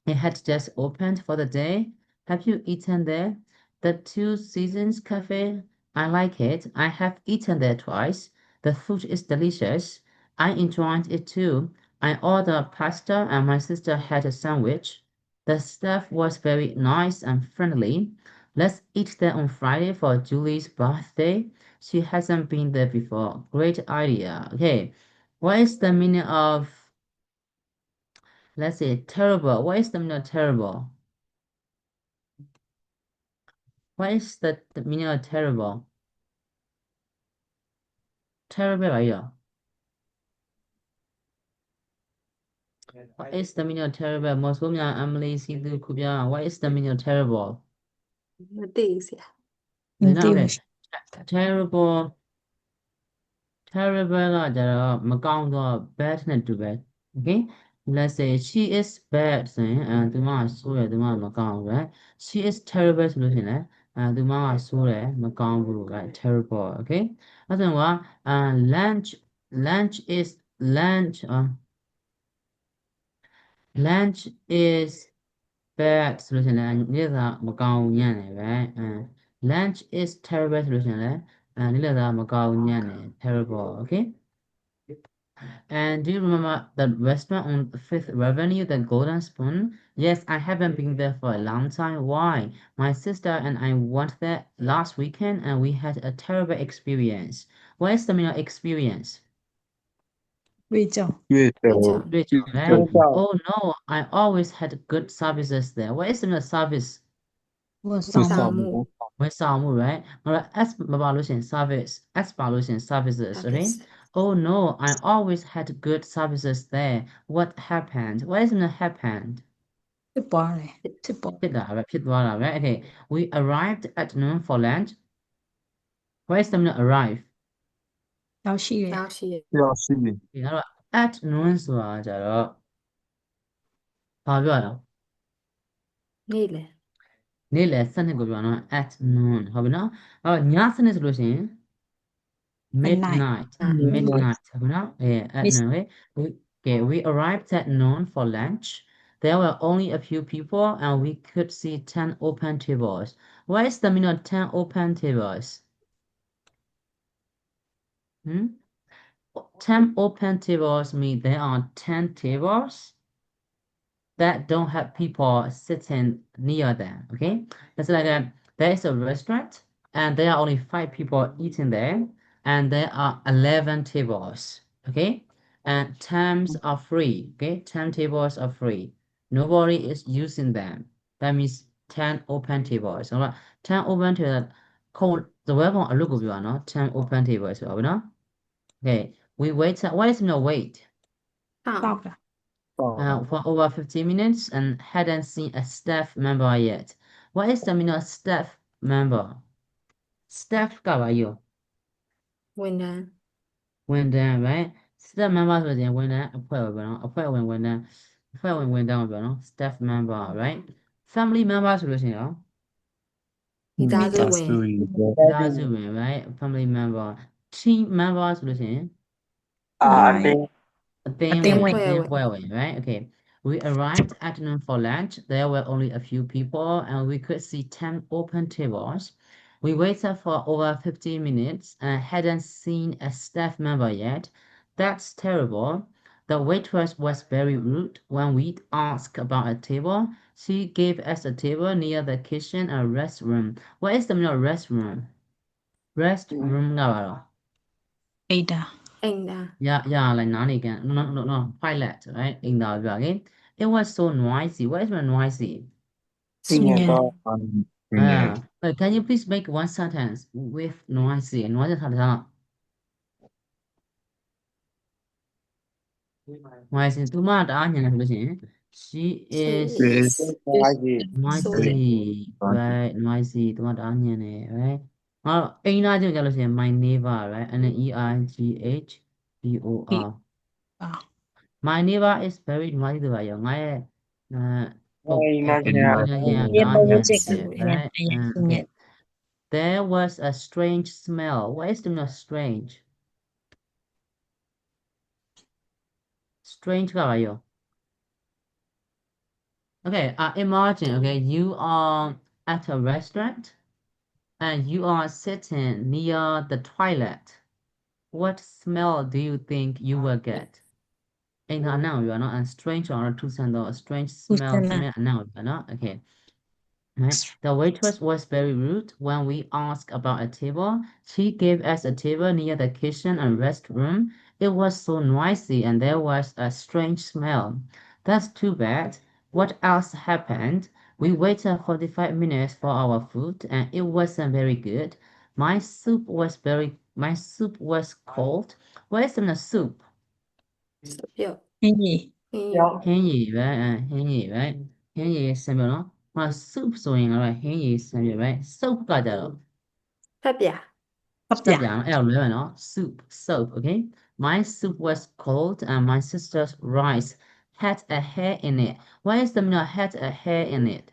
It had just opened for the day. Have you eaten there? The Two Seasons Cafe. I like it. I have eaten there twice. The food is delicious. I enjoyed it too. I ordered pasta and my sister had a sandwich. The staff was very nice and friendly. Let's eat there on Friday for Julie's birthday. She hasn't been there before. Great idea. Okay. What is the meaning of, let's say, terrible? What is the meaning of terrible? What is the meaning of terrible? Terrible ပါရော What is the meaning of terrible? မော်ဆိုးများ Emily စီသူခုပြ What is the meaning of terrible? မသိဘူးဆရာ မသိဘူး Terrible ကကြတော့မကောင်းတော့ bad နဲ့တူပဲ Okay let's say she is bad ဆိုရင်သူမကဆိုးတယ်သူမကမကောင်းဘူး right she is terrible ဆိုလို့ရှိရင်လည်းသူမကဆိုးတယ်မကောင်းဘူး right terrible okay အဲ့ဒါဆိုရင်lunch is lunch is bad ဆိုလို့ရှိရင်လည်းနေ့စာမကောင်းညံ့တယ် right lunch is terrible ဆိုလို့ရှိရင်လည်းနေ့စာမကောင်းညံ့တယ် terrible okay and do you remember the restaurant on Fifth Avenue, the Golden Spoon? Yes, I haven't been there for a long time. Why? My sister and I went there last weekend and we had a terrible experience. What is the meaning of experience? တွေ့ကြ တွေ့တော့ Right? Oh no, I always had good services there. What is the meaning of service? ဘော သူ ဆောင် ဆောင်မှု ဝန်ဆောင်မှု right ငါတို့ s မပါလို့ရှိရင် service s ပါလို့ရှိရင် services okay oh no I always had good services there what happened what is it happened ဖြစ်ပွားတယ်ဖြစ်ပေါ် ဖြစ်တာပဲဖြစ်သွားတာပဲ okay we arrived at noon for lunch what is the meaning of arrive ရောက်ရှိတယ် ရောက်ရှိရ ရောက်ရှိ ဒီငါတို့ at noon ဆိုတာကြတော့ဘာပြောရအောင် နေ့လယ် နေ့လယ်7ကိုပြောနော် at noon ဟုတ်ပြီနော်အဲ့တော့ည7ဆိုလို့ရှိရင် midnightဟုတ်နော်at noon okay we arrived at noon for lunch there were only a few people and we could see 10 open tables what is the meaning of 10 open tables 10 open tables mean there are 10 tables that don't have people sitting near them okay that's like there is a restaurant and there are only 5 people eating there and there are 11 tables okay and 10s are free okay 10 tables are free nobody is using them that means 10 open tables so 10 open tables ခုံသပွဲပုံအလုပ်ကိုပြောတာနော်10 open tables ဆိုပါဘူးနော် okay we waited what is no wait တောက် တောက်တာ for over 50 minutes and hadn't seen a staff member yet. What is the meaning of staff member? Staff ကပါရော ဝန်ထမ်း ဝန်ထမ်း right? Staff member ဆိုရင်ဝန်ထမ်းအဖွဲ့ပဲเนาะအဖွဲ့ဝင်ဝန်ထမ်းကိုပြောเนาะ staff member right? Family member ဆိုလို့ရှိရင်ရော မိသားစုဝင် သားစုဝင် right? Family member team member ဆိုလို့ရှိရင် အတင်း A thing went, right? Okay. We arrived at noon for lunch. There were only a few people and we could see 10 open tables. We waited for over 15 minutes and hadn't seen a staff member yet. That's terrible. The waitress was very rude when we asked about a table. She gave us a table near the kitchen and restroom. What is the meaning of restroom? Restroom ကပါတော့ အိတ်တာ အိမ်သာ Yeah, like Nani can. No, pilot, right? In the okay. It was so noisy. What is noisy? ဆင်းရဲတော့ Can you please make one sentence with noisy? Noisy ထားတယ်နော် noisy သူမတအားညံနေဆိုလို့ရှိရင် she is noisy, right? Noisy သူမတအားညံနေ right? ငါတို့အိမ်သားချင်းကြလို့ရှိရင် my neighbor, right? NEIGH BOR My neighbor is very noisy တို့ပါရောငါရဲ့There was a strange smell. What is the meaning of strange? Strange ကပါရော Okay, imagine, okay, you are at a restaurant and you are sitting near the toilet. What smell do you think you will get? အိမ်သာအနံ့ကိုပြောနော် and strange အောင်တော့ထူဆန်းတော့ strange ဦးစ smell န ဆိုမြအနံ့ကိုပြောနော် okay right. The waitress was very rude when we asked about a table. She gave us a table near the kitchen and restroom. It was so noisy and there was a strange smell. That's too bad. What else happened? We waited 45 minutes for our food and it wasn't very good. My soup was cold. What is in the soup? ပြော ဟင်းကြီး ဟင်း ဟင်းရည်ပဲဟင်းရည်ပဲဟင်းရည်ဆန်ပြောနော်ဟို soup ဆိုရင်ကတော့ဟင်းရည်ဆန်ပြပဲ soap ကကြတော့ ဖတ်ပြ ဖတ် စ ပြ က်ပြနော်အဲ့လိုလွဲမယ်နော် soup soap okay my soup was cold and my sister's rice had a hair in it why is the meaning of had a hair in it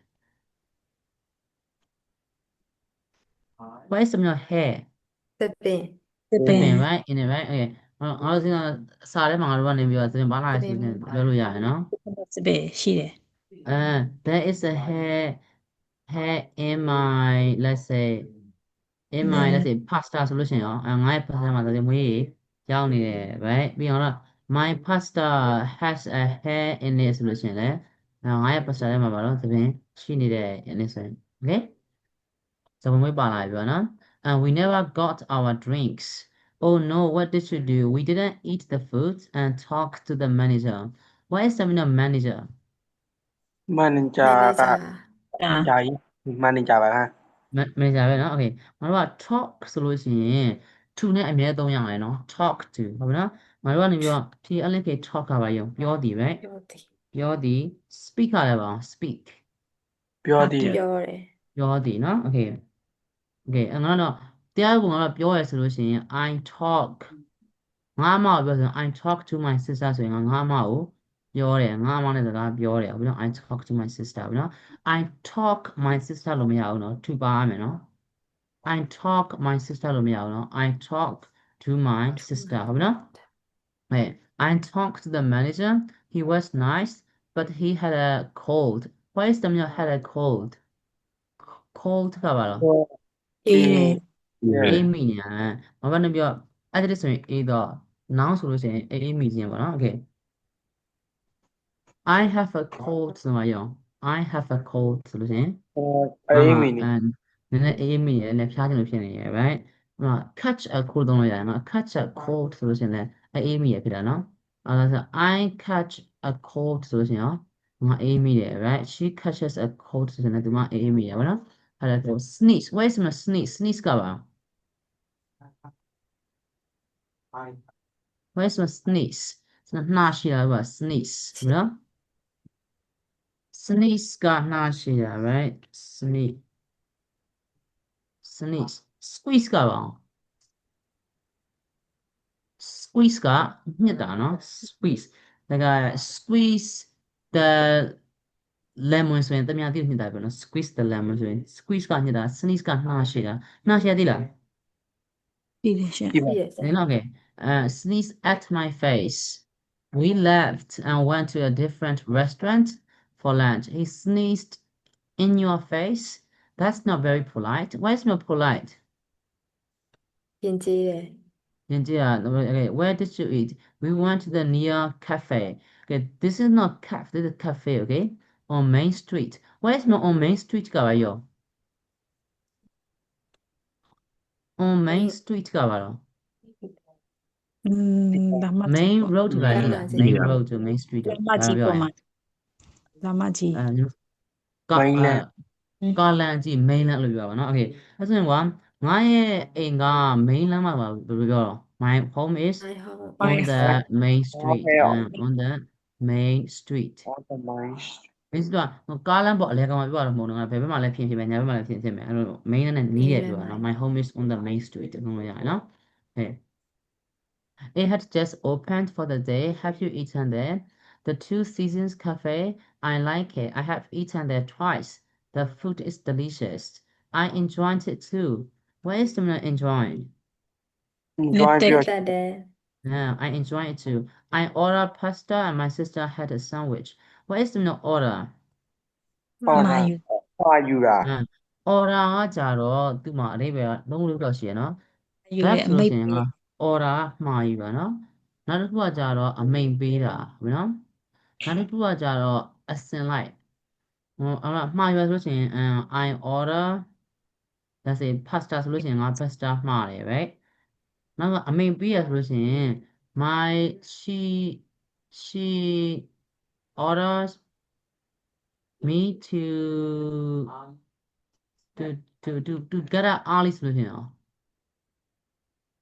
why is the meaning of hair သပင် သပ the င် pin right in it right okay ငါတို့ကစာထဲမှာငါတို့ကနေပြီးတော့သပင်ပါလာဆိုရင်ပြောလို့ရတယ်နော် သပင်ရှိတယ် there is a hair in my let's say in my let's say pasta ဆိုလို့ရှိရင်ရောငါရဲ့ pasta မှာဆိုရင်မွေးရောက်နေတယ် right ပြီးအောင်တော့ my pasta has a hair in it ဆိုလို့ရှိရင်လည်းငါရဲ့ pasta ထဲမှာပါတော့သပင်ရှိနေတယ် in it ဆိုရင် okay သပင်မွေးပါလာပြီပေါ့နော် and we never got our drinks oh no what did you do we didn't eat the food and talk to the manager what is the meaning of manager မန်နေဂျာ မန်နေ က ဂျာ ဒါ ဂျာကြီးမန်နေဂျာပါဟာ manager ပဲเนาะ okay ငါတို့က talk ဆိုလို့ရှိရင် to နဲ့အမြဲသုံးရမယ်เนาะ talk to ဟုတ်ပြီเนาะငါတို့ကနေပြီးတော့ PLK talk ကပါရုံပြောသည် right ပြောတယ် ပြောသည် speak ကလည်းပါအောင် speak ပြောသည် ပြောတယ် ပြောသည်เนาะ okay okay ငါတို့တရားပုံကတော့ပြောရဆိုလို့ရှိရင် I talk ငါအမကိုပြောဆိုရင် I talk to my sister ဆိုရင်ငါအမကိုပြောတယ်ငါအမနဲ့စကားပြောတယ်ဟုတ်ပြီเนาะ I talk to my sister ဟုတ်ပြီเนาะ I talk my sister လို့မရဘူးเนาะ to ပါရမယ်เนาะI talk my sister လို့မရဘူးเนาะ I talk to my sister ဟုတ်ပြီเนาะ I talked to the manager he was nice but he had a cold why is the meaning of had a cold cold ကပါတော့ အေးတယ် အေးမိညာဘာမှမပြောအဲ့ဒါဆိုရင်အေးတော့ noun ဆိုလို့ရှိရင်အေးမိခြင်းပေါ့နော် okay I have a cold ဆိုမှရော I have a cold ဆိုလို့ရှိရင် အေးမီနီ နည်းနည်းအေးမိရယ်လည်းဖျားခြင်းလို့ဖြစ်နေရယ် right catch a cold သုံးလို့ရတယ်နော် catch a cold ဆိုလို့ရှိရင်လည်းအေးမိရယ်ဖြစ်တာနော်အဲ့ဒါဆို I catch a cold ဆိုလို့ရှိရင်ရောငါအေးမိတယ် right she catches a cold ဆိုရင်လည်းသူမအေးမိရယ်ပေါ့နော်အဲ့ဒါဆို sneeze where is my sneeze ကပါ where is my sneeze နှာရှိတာက sneeze နော် sneeze ကနှာရှိတာ right sneeze squeeze ကပါ squeeze ကညှစ်တာနော် squeeze ဒါက squeeze the lemon ဆိုရင်တမန်တိညှစ်တာပဲနော် squeeze the lemon ဆိုရင် squeeze ကညှစ်တာ sneeze ကနှာရှိတာနှာရှိသိလား ပြီးတယ်ရှင် ဒီပါ ပြည့်စက် okay sneeze at my face we left and went to a different restaurant for lunch he sneezed in your face that's not very polite why is not polite ပြင်ကျေးတယ် Okay, where did you eat? We went to the near cafe. Okay, this is not cafe, this is cafe, okay? On Main Street. Where is not on Main Street, caballo? On Main Street, caballo. ဒါမှ Main road to Main Main Main road to Main Street. မကြီးပေါ်မှာဒါမှကြီး Mainland. ကားလမ်းကြီး mainland လို့ပြောပါနော် okay အဲ့ဆိုရင်ကွာငါရဲ့အိမ်က mainland မှာပါဘယ်လိုပြောတော့ my home is I hope on the main street on the main street on the mind main street ကကားလမ်းပေါ်အလဲကောင်ပြောရတော့မဟုတ်တော့ငါဘယ်ဘက်မှာလဲဖြစ်ဖြစ်မယ်ညာဘက်မှာလဲဖြစ်ဖြစ်မယ်အဲ့လို main နဲ့နီးတယ်ပြောတာနော် my home is on the main street လို့ပြောရတယ်နော် okay it had just opened for the day have you eaten there the Two Seasons Cafe I like it I have eaten there twice the food is delicious I enjoyed it too what is the meaning of enjoying enjoy တက် ပြော တက်တယ် yeah I enjoy it too I ordered pasta and my sister had a sandwich what is the meaning of order order Mayu. မှာယူတာ order ကကြတော့သူ့မှာအဓိပ္ပာယ်က3မျိုးတော့ရှိရနော် Mayu verb တဲ့ ဆို အ လို့ မိတ် ရှိရင်က order မှာယူတာနော်နောက်တစ်ခုကကြတော့အမိန်ပေးတာဟုတ်နော်နောက်တစ်ခုကကြတော့အစင်လိုက်မှာယူဆိုလို့ရှိရင်I order let's say pasta ဆိုလို့ရှိရင်ငါ pasta မှာတယ် right နောက်ကအမိန်ပေးရဆိုလို့ရှိရင် she orders me to get up early ဆိုလို့ရှိရင်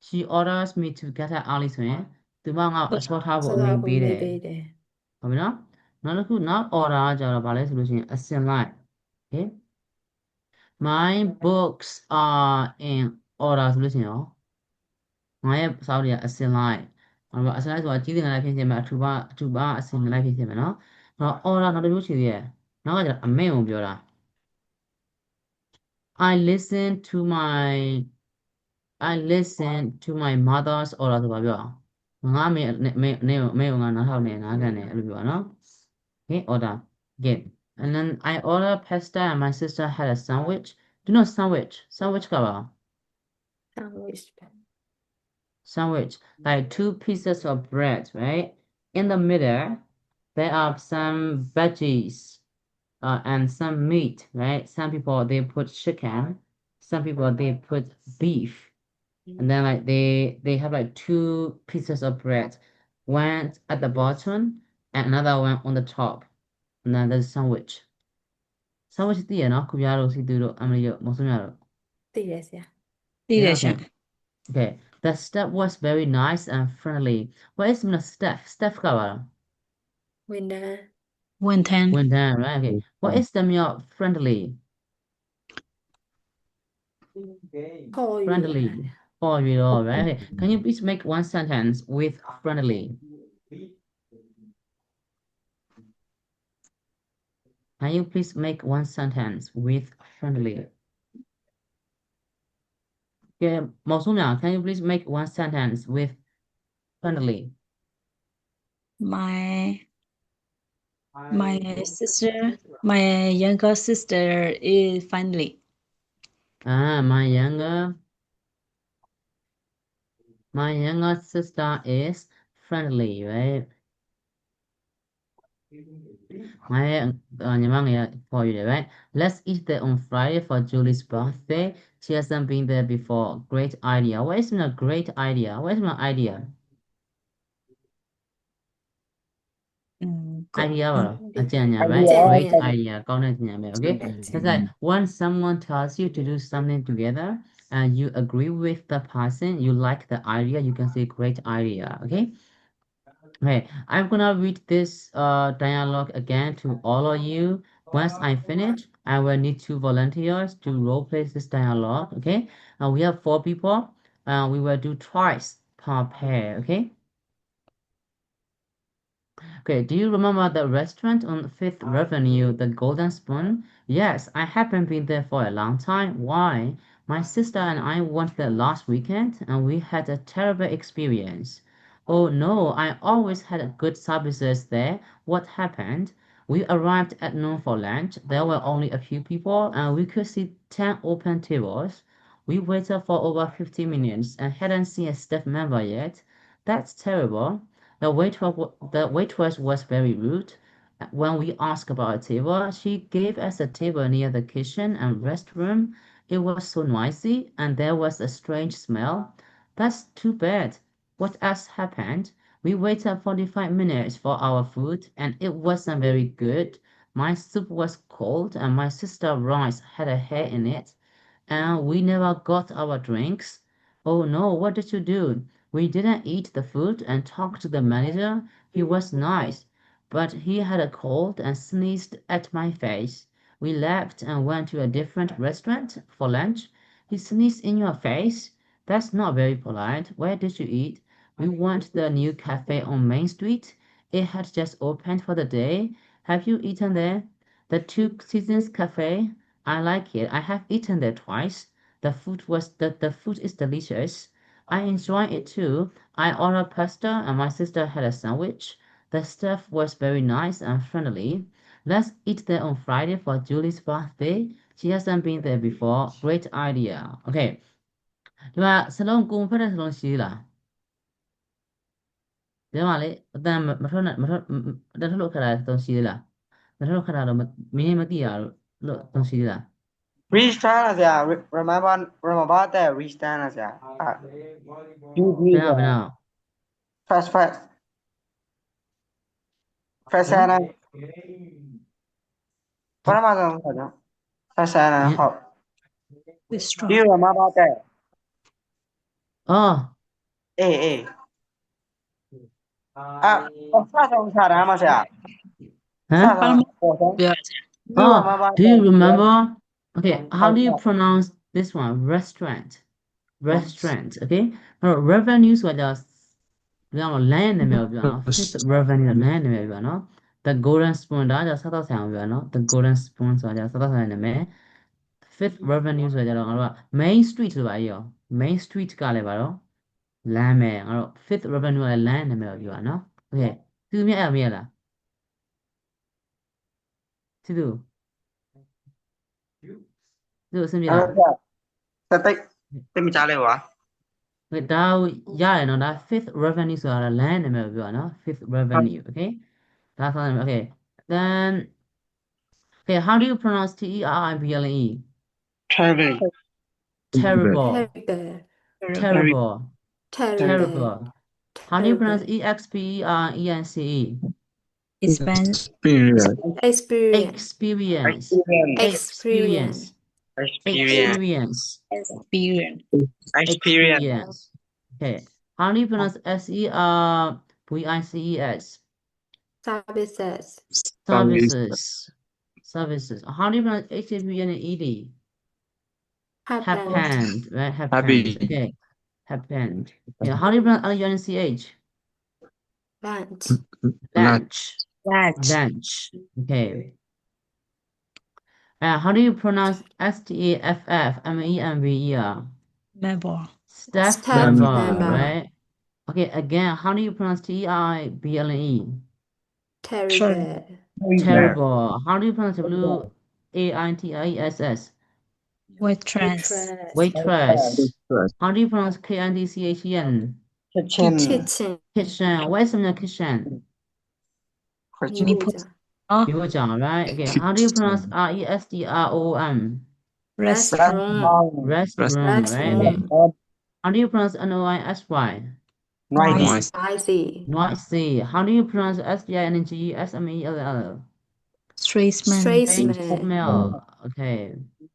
she orders me to get up early ဆိုရင်သူမငါ့ကိုအစောထားဖို့အမိန်ပေးတယ် ပေးတယ် ဟုတ်ပြီနော်နောက်တစ်ခုနောက် order ကကြတော့ဗာလဲဆိုလို့ရှိရင်အစင်လိုက် okay my books are in order ဆိုလို့ရှိရင်ရောငါရဲ့စာအုပ်တွေကအစင်လိုက်အစင်လိုက်ဆိုတာကြီးစင်လိုက်ဖြစ်နေမှာအထူပါအစင်လိုက်ဖြစ်နေမှာနော်တော့ order နောက်တစ်မျိုးရှိသေးတယ်နောက်ကကြအမိန့်ကိုပြောတာ I listen to my mother's order ဆိုပါပြောငါမေငါနားထောင်နေနားခံနေအဲ့လိုပြောနော် okay order okay and then I order pasta and my sister had a sandwich do you know sandwich ကပါ sandwich like 2 pieces of bread right in the middle there are some veggies and some meat right some people they put chicken some people they put beef and then like they have like 2 pieces of bread one at the bottom and another one on the top and then there's sandwich သိရနော်ခုပြတို့စီသူတို့အမလီတို့မဆုံးရတော့ သိတယ်ဆရာ သိတယ်ရှင် okay the staff was very nice and friendly what is the staff ကပါလား ဝန်ထမ်း ဝန်ထမ်း right okay what is the meal friendly ခေါ်ယူ friendly for you all right okay. Can you please make one sentence with friendly can you please make one sentence with friendly okay မောင်ဆုံးမြ can you please make one sentence with friendly my sister my younger sister is friendly my younger sister is friendly right ညီမငယ်ပေါ်ရတယ် right let's eat there on Friday for Julie's birthday she hasn't been there before great idea what is a great idea what is an idea idea ပါတော့အကြံဉာဏ် right great idea ကောင်းတဲ့ဉာဏ်ပဲ okay that's like when someone tells you to do something together and you agree with the person you like the idea you can say great idea okay okay I'm gonna read this dialogue again to all of you once I finish I will need 2 volunteers to role play this dialogue okay we have 4 people we will do twice per pair okay okay, do you remember the restaurant on 5th Avenue, the Golden Spoon? Yes, I haven't been there for a long time. Why? My sister and I went there last weekend and we had a terrible experience. Oh no, I always had good services there. What happened? We arrived at noon for lunch. There were only a few people and we could see 10 open tables. We waited for over 50 minutes and hadn't seen a staff member yet. That's terrible. The waitress was very rude. When we asked about a table, she gave us a table near the kitchen and restroom. It was so noisy and there was a strange smell. That's too bad. What else happened? We waited 45 minutes for our food and it wasn't very good. My soup was cold and my sister's rice had a hair in it. And we never got our drinks. Oh no, what did you do? We didn't eat the food and talked to the manager. He was nice, but he had a cold and sneezed at my face. We left and went to a different restaurant for lunch. He sneezed in your face? That's not very polite. Where did you eat? We went to the new cafe on Main Street. It had just opened for the day. Have you eaten there? The Two Seasons Cafe? I like it. I have eaten there twice. The food is delicious. I enjoy it too. I ordered pasta and my sister had a sandwich. The staff was very nice and friendly. Let's eat there on Friday for Julie's birthday. She hasn't been there before. Great idea. Okay. ဒီမှာစလုံးကိုဖက်တဲ့စလုံးရှိသေးလားဒီမှာလေအတန်မထွက်နဲ့မထွက်အတန်ထွက်လို့ခက်တာစလုံးရှိသေးလားမထွက်လို့ခက်တာတော့မင်းမသိရလို့စလုံးရှိသေးလား restart လားဆရာ remember that restart လားဆရာyou ဘယ်တော့ first Sana ပထမဆုံးဆိုတော့ first Sana ဟုတ် Withdraw. you remember that အော် အေးစဆုံးစားတာမဆရာ ဟမ် စဆုံးပေါ်ဆုံး ပြောရစေ Oh, do you remember? Okay, how do you pronounce this one? Restaurant. Restaurant. Okay. Now, revenue ဆိုတာပြောင်းလို့ land နာမည်ကိုပြောနော် fifth revenue land နာမည်ပြောနော် the golden spoon ဒါကြောင့်စားတော့ဆိုင်အောင်ပြောနော် the golden spoon ဆိုတာစားတော့ဆိုင်နာမည် fifth revenue ဆိုတာကြတော့ငါတို့က main street ဆိုပါရော main street ကလည်းပါတော့ land ပဲငါတို့ fifth revenue ကလည်း land နာမည်ကိုပြောတာနော် okay သူမြင်အဲ့မရလားသူအဆင်ပြေလား စတိတ်မကြလဲကွာ ဒါရတယ်နော်ဒါ fifth revenue ဆိုတာ land နာမည်ကိုပြောတာနော် fifth revenue okay ဒါဆိုရင် okay then okay how do you pronounce terrible travel terrible terrible terrible how do you pronounce experience Experience. experience experience experience experience Experience. okay how do you pronounce services services services how do you pronounce HAPNED happen happened right Happy. happened okay happened yeah how do you pronounce LUNCH lunch lunch Lunch. lunch okay how do you pronounce STAFFMEMBER Member. staff Staff member member. right okay again how do you pronounce TERBLE terrible terrible how do you pronounce WAITISS Waitress. waitress how do you pronounce KINDCHEN kitchen kitchen kitchen where's the kitchen Oh, ဒီလိုကြောင် right okay how do you pronounce RESTROM restaurant restaurant right okay how do you pronounce NOISY noisy noisy how do you pronounce SPINGSMELL tradesman. tradesman smell okay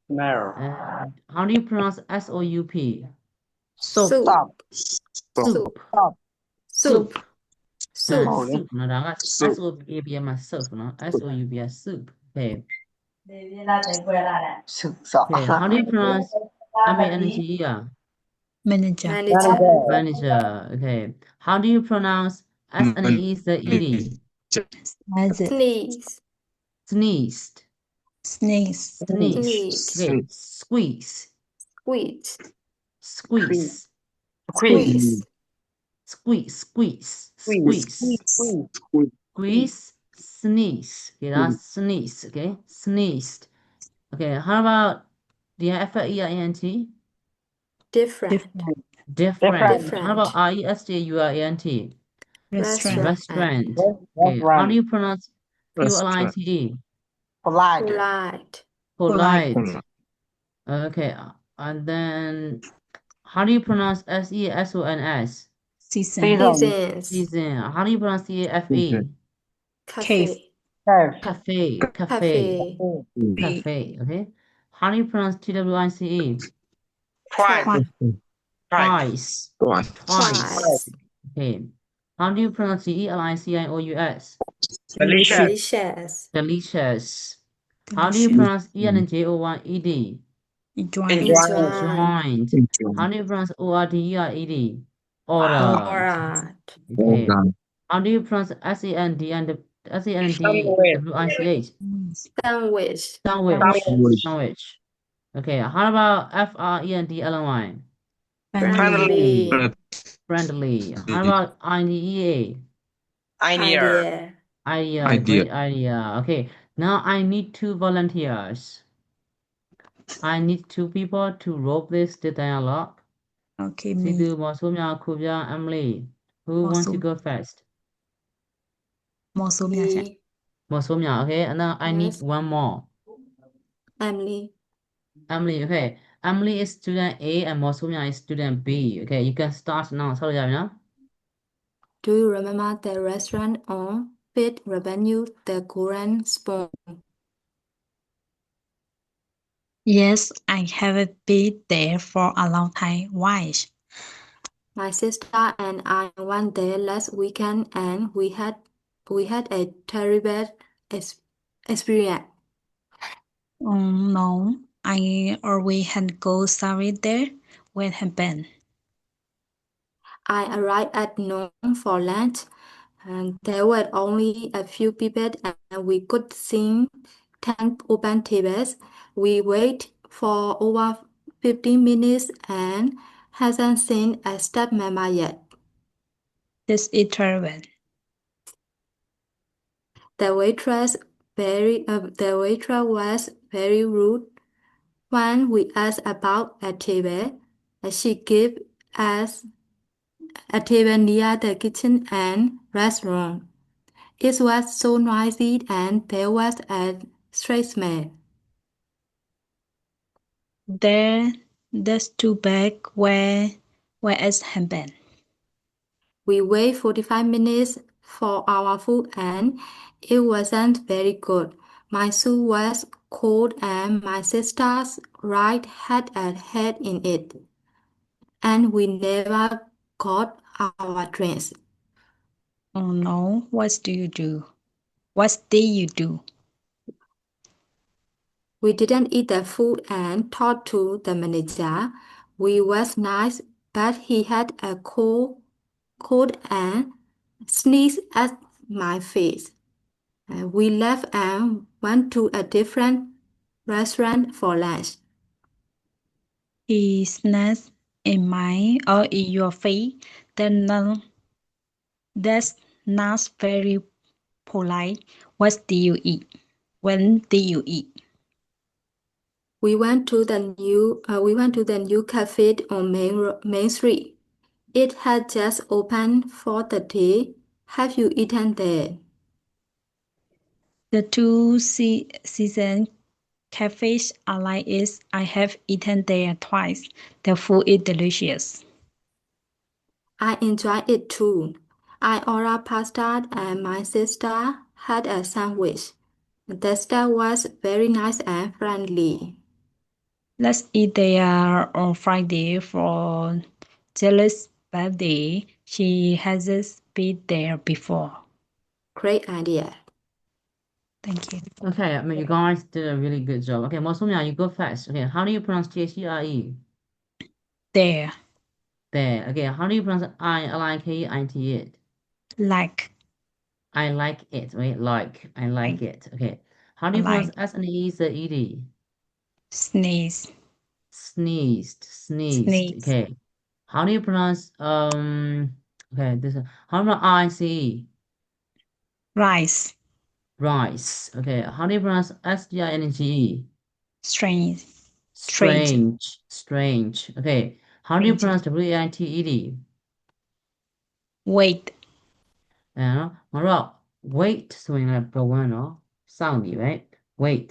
smell how do you pronounce SOUP Soap. stop soup soup soup နော်ဒါက Soup. SOUP မှာ soup နော် SOUP က soup okay stop okay how do you pronounce MANGER Manager. manager okay how do you pronounce SNEED Has it. sneeze sneezed Sneeze. okay squeeze squeeze squeeze squeeze squeeze sneeze okay that's sneeze okay sneezed okay how about the FERENT different different Different. how about RESTURANT Restaurant. restaurant okay how do you pronounce Restaurant. QLITE polite polite okay and then how do you pronounce SESONS Season. seasons season how do you pronounce CAFE cafe cafe cafe cafe okay how do you pronounce TWICE twice twice twice okay how do you pronounce DELICIOUS delicious delicious how do you pronounce ENJOYED Join. joint how do you pronounce ORDERED order alright okay how do you pronounce SENDWICH sandwich sandwich okay how about FRENDLY friendly friendly how about IDEA idea idea Idea. great idea okay Now I need 2 volunteers. I need 2 people to rope this the dialogue. Okay, See me. the Mosumya, Kubya, Emily. Who wants to Mosum. go first? Mosumya chị. Me. Mosumya, okay. And now I need Yes. one more. Emily. Emily, okay. Emily is student A and Mosumya is student B. Okay, you can start now. Sorry, now. Do you remember the restaurant on Fifth Avenue, the Korean Spoon? Yes, I haven't been there for a long time. Why? My sister and I went there last weekend and we had a terrible experience. No, I always had go sorry there. What happened? I arrived at noon for lunch and there were only a few people and we could see 10 open tables. We waited for over 15 minutes and hasn't seen a staff member yet. This is terrible. The waitress was very rude. When we asked about a table, she gave us a table near the kitchen and restaurant. It was so noisy and there was a strange smell. That's too bad. Where else happened? We waited 45 minutes for our food and it wasn't very good. My soup was cold and my sister's right had a head in it. And we never got our drinks. Oh no, what do you do? What did you do? We didn't eat the food and talked to the manager. We was nice, but he had a cold and sneezed at my face. We left and went to a different restaurant for lunch. He sneezed in my or in your face. That's not very polite. What did you eat? When did you eat? We went to the new cafe on Main Street. It had just opened for the day. Have you eaten there? The two season cafes are like this. I have eaten there twice. The food is delicious. I enjoyed it too. I ordered pasta and my sister had a sandwich. The staff was very nice and friendly. Let's eat there on Friday for Jelly's birthday. She hasn't been there before. Great idea. Thank you. Okay, I mean, you guys did a really good job. Okay, Mosumya, you go first. Okay, how do you pronounce THERE? There, There. Okay, how do you pronounce I-L-I-K-I-T it? like, I like it, right? Like, I like it. Okay. How do you like, pronounce S-N-E-Z-E-D? sneeze, Sneezed, sneezed. sneeze, Okay. How do you pronounce okay, how about I-C-E? rice, Rice. Okay. How do you pronounce S-T-I-N-G-E? strange, Strange. Strange. Okay. How do you strange, pronounce W-A-I-T-E-D? wait, 我说 wait ဆိုရင်လည်း pronoun နော်စောင့်နေ right wait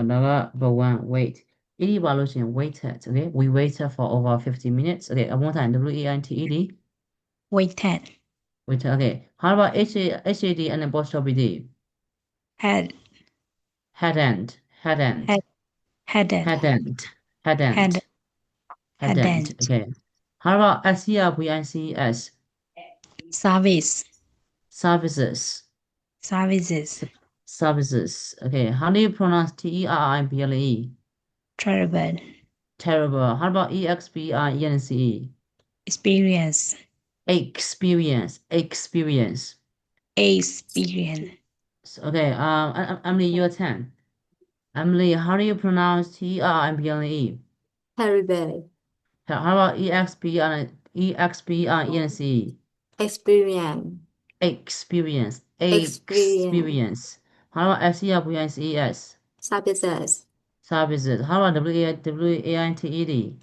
ဒါက pronoun wait အီဒီပါလို့ရှိရင် waited okay we waited for over 50 minutes okay one more time W-A-I-T-E-D waited, waited okay how about H-A-D and apostrophe D had, hadn't hadn't had, hadn't, hadn't hadn't had, hadn't hadn't, okay how about S-E-R-V-I-C-E-S service, services services, services okay how do you pronounce T-E-R-I-B-L-E terrible, Terrible. How about EXPERIENCE? experience, Experience. Experience. experience, Okay. Emily, your turn. Emily, how do you pronounce TRIBLE? Terrible. How about EXPERIENCE? Experience. Experience. Experience. Experience. How about SERVICES? Services. Services. How about WAITED?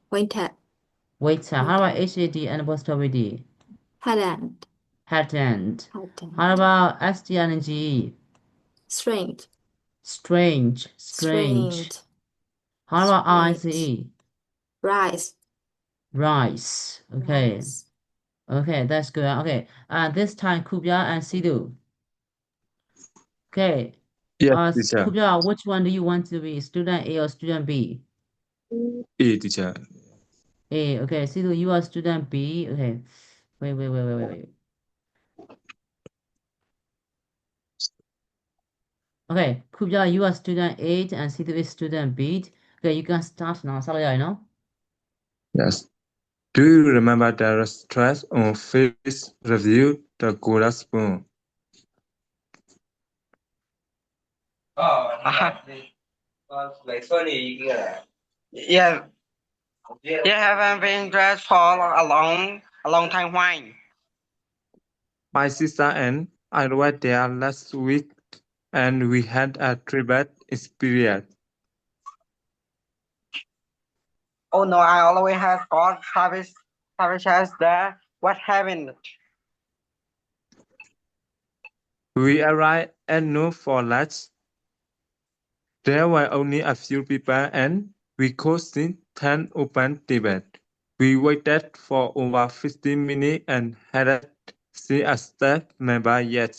Waiter. Waiter. How about HAD and apostrophe D? Hadn't. Hadn't. Hadn't. How about STRNGE? Strange. Strange. Strange. Strange. How about Strange. RICE? Rice. Rice. Okay. Rice. Okay, that's good. Okay. This time Kubya and Sidhu. Okay. Yes, teacher. Kubya, which one do you want to be? Student A or student B? A, teacher. A. Okay. Sidhu, you are student B. Okay. Wait. Okay. Kubya, you are student A and Sidhu is student B. Okay, you can start now. Salaya, no? Yes. Do you remember the restaurant on Face Review, the Golden Spoon? Yeah, you haven't been dressed for a long time. Why? My sister and I were there last week and we had a tribute experience. Oh no, I always have got Travis there. What happened? We arrived at noon for lunch. There were only a few people and we could see 10 open debate. We waited for over 15 minutes and hadn't seen a staff member yet.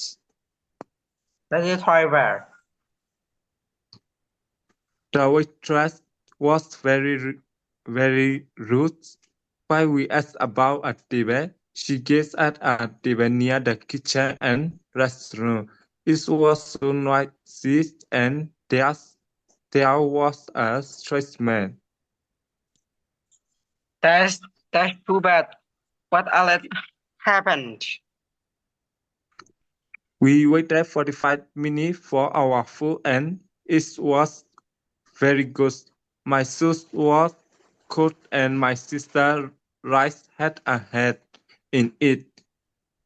That is horrible. The waitress was very rude. While we asked about a debate, she gave us a debate near the kitchen and restroom. It was so noisy and there was a strange man. That's too bad. What else happened? We waited 45 minutes for our food and it was very good. My sauce was cooked and my sister's rice had a head in it.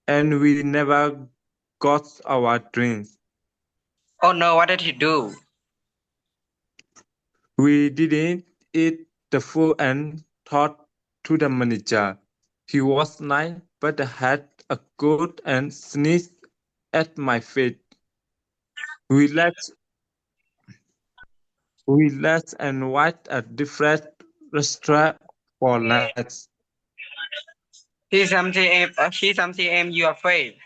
And we never got our drinks. Oh no, what did he do? We didn't eat the food and talked to the manager. He was nice, but had a cold and sneezed at my feet. We left and went a different restaurant for lunch. He something aim your face.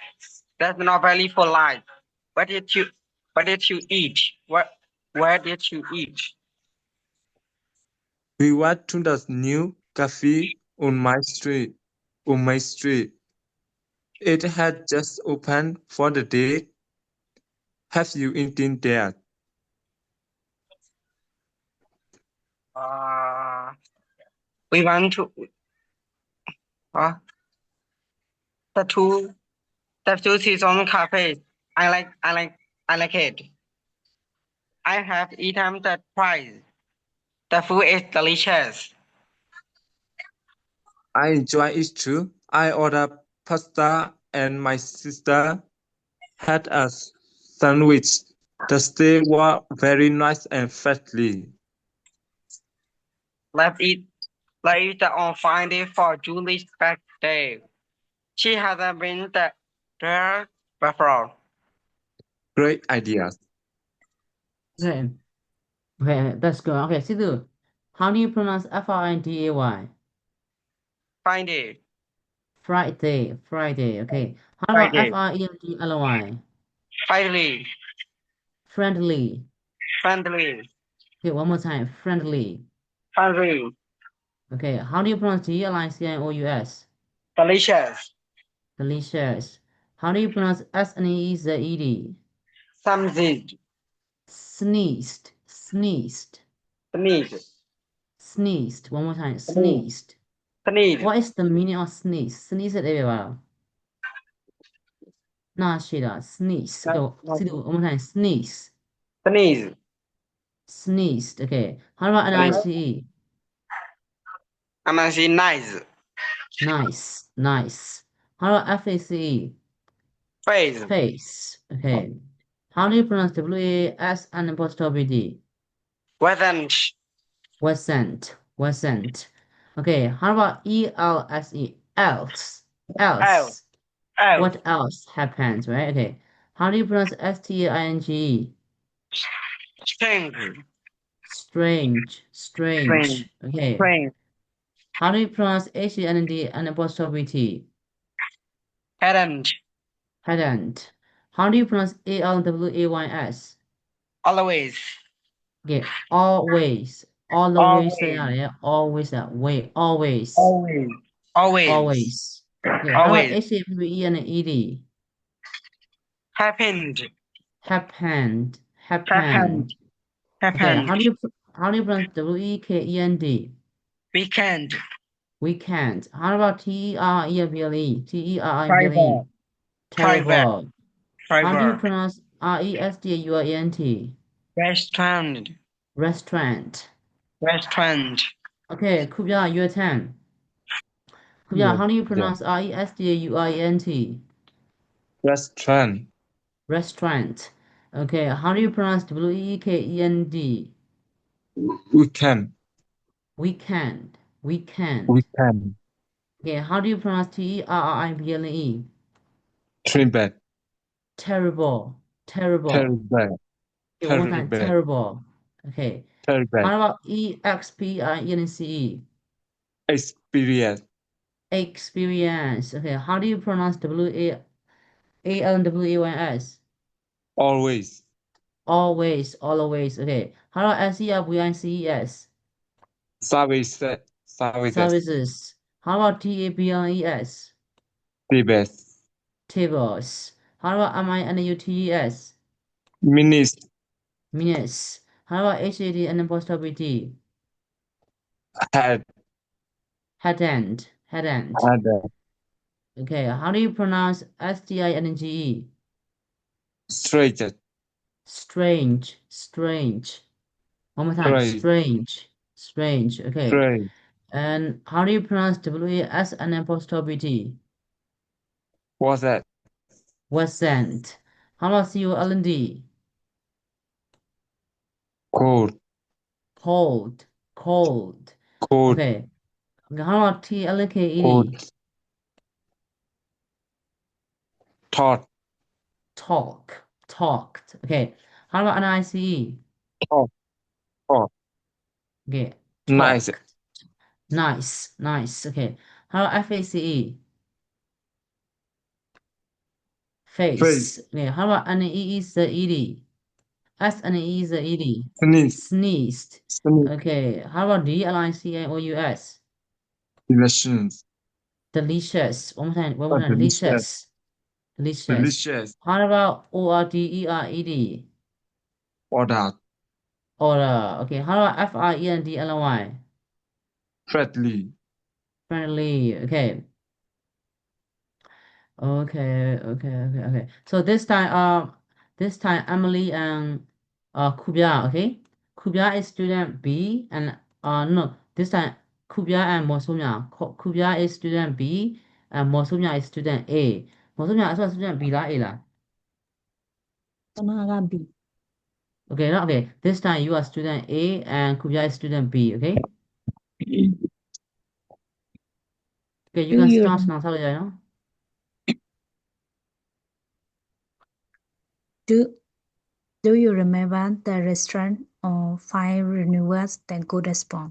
That's not very polite. What did you eat? Where did you eat? We went to the new cafe on my street. It had just opened for the day. Have you eaten there? We want to the two season cafe. I like it. I have eaten that twice. The food is delicious. I enjoy it too. I ordered pasta and my sister had a sandwich. The steak was very nice and fatty. Let's eat on Friday for Julie's birthday. She hasn't been there before. Great ideas. Okay. Okay, that's good. Okay, Sidhu, how do you pronounce Friday? Friday. Friday. Okay. How about Friday. Friendly? Friendly. Friendly. Friendly. Okay, one more time. Friendly. Friendly. Okay, how do you pronounce DELICIOUS? Delicious. Delicious. How do you pronounce SNEEZED? Something. Sneezed. Sneeze. Sneezed. One more time. Sneezed. Sneeze. What is the meaning of sneeze? Sneeze တဲ့ပဲပါလား။နာရှိတာ sneeze. Okay, see one more time. Sneeze. Sneeze. Sneezed. Okay. How about NICE? Nice. Nice. How about FACE? Face. Face. Okay. How do you pronounce W-A-S and apostrophe D? Wasn't. Wasn't. Okay, how about E-L-S-E? Else. Else. What else happens, right? Okay. How do you pronounce S-T-A-I-N-G-E? Strange. Strange. Okay. Strange. How do you pronounce H-E-N-D and apostrophe T? Hadn't. Hadn't. How do you pronounce A-L-W-A-Y-S? Always. Okay, always. Always always that way. Always. Always. Always. Okay, how about Always. H-A-P-P-E and E-D? Happened. Happened. Happened. Okay, Happened. how do you pronounce W-E-K-E-N-D? Weekend. Weekend. How about T-E-R-E-B-L-E? T-E-R-I-B-L-E. Terrible. How do you Fiber. pronounce R-E-S-T-U-R-E-N-T? Restaurant. Restaurant. Restaurant. Okay, Kubya, your turn. Kubya, Yeah, how do you yeah. pronounce R-E-S-T-A-U-R-E-N-T? Restaurant. Restaurant. Okay, how do you pronounce W-E-K-E-N-D? Weekend. Weekend. Weekend. Okay, how do you pronounce T-E-R-R-I-B-L-E? Terrible. Terrible. Terrible. Okay, one more time. Terrible. Terrible. Okay. Terrible. How about E-X-P-I-N-C-E? Experience. Experience. Okay, how do you pronounce W-A-L-W-A-Y-S? Always. Always. Okay. How about S-E-R-V-I-C-E-S? Services. Services. How about T-A-B-L-E-S? Tables. Tables. How about M-I-N-U-T-E-S? Minutes. Minutes. How about H-A-D and apostrophe T? Had. Hadn't. Had. Okay, how do you pronounce S-T-I-N-G-E? Straight. Strange. One more time. Straight. Strange. Okay. Straight. And how do you pronounce W-S and apostrophe T? What's that? Wasn't. How about C-O-L-D? Cold. Cold. Okay. How about T-L-K-E-D? Cold. Thought. Talked. Okay. How about N-I-C-E? Talk. Okay. Nice. Nice. Okay. How about F-A-C-E? Face. Okay. How about N-E-E-Z-E-D? S-N-E-E-Z-E-D? Sneezed. Okay. How about D-L-I-C-A-O-U-S? Delicious. Delicious. One more time. Delicious. How about O-R-D-E-R-E-D? Order. Okay. How about F-R-E-N-D-L-Y? Friendly. Okay. Okay. So this time Emily and Kubia, okay? Kubia is student B and no, this time Kubia and Mosumya. Kubia is student B and Mosumya is student A. Mosumya is student B လား A လား ခဏက B Okay, no, okay. This time you are student A and Kubia is student B, okay? Okay, you Do can you start now, ဆောက်လိုက်ရအောင် do you remember the restaurant or fire renewals that good spawn?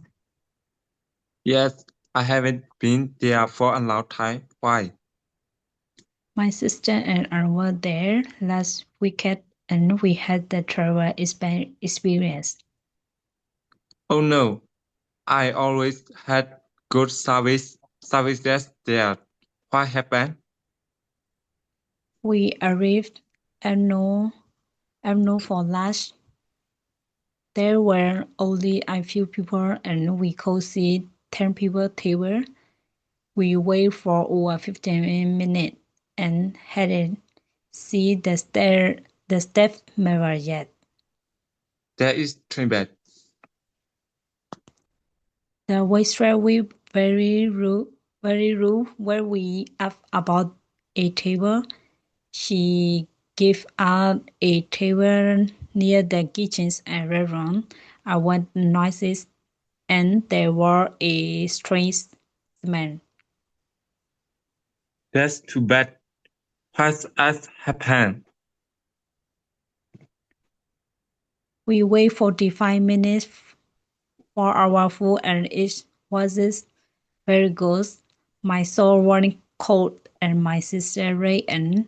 Yes, I haven't been there for a long time. Why? My sister and I were there last weekend and we had the travel experience. Oh no, I always had good services there. What happened? We arrived at noon for lunch. There were only a few people and we could see 10 people table. We waited for over 15 minutes and hadn't seen the staff member yet. There is Trinidad. The waitress was very rude when we asked about a table. She give us a table near the kitchens and restaurant. I went noises and there were a strange smell. That's too bad. What has happened? We wait 45 minutes for our food and it was very good. My soul running cold and my sister Ray and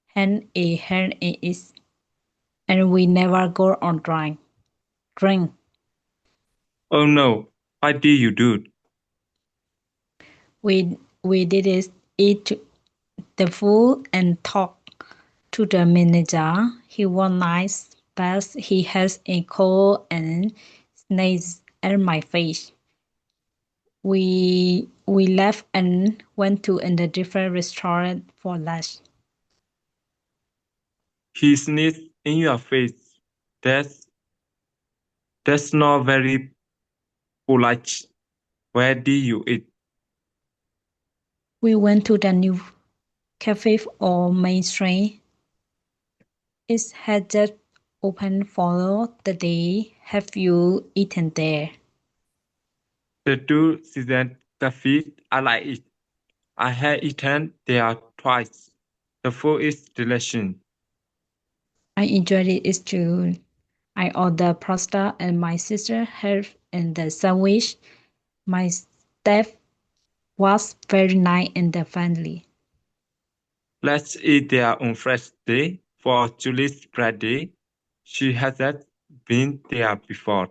had a hand in it. And we never go on drink. Oh no, what did you do? We did it, eat the food and talk to the manager. He was nice, but he has a cold and sneezed at my face. We left and went to a different restaurant for lunch. He sneezed in your face. That's not very polite. Where did you eat? We went to the new cafe on Main Street. It had just opened for the day. Have you eaten there? The two seasoned cafes, I like it. I have eaten there twice. The food is delicious. I enjoyed it too. I ordered pasta and my sister helped in the sandwich. My staff was very nice and friendly. Let's eat there on Friday for Julie's birthday. She hasn't been there before.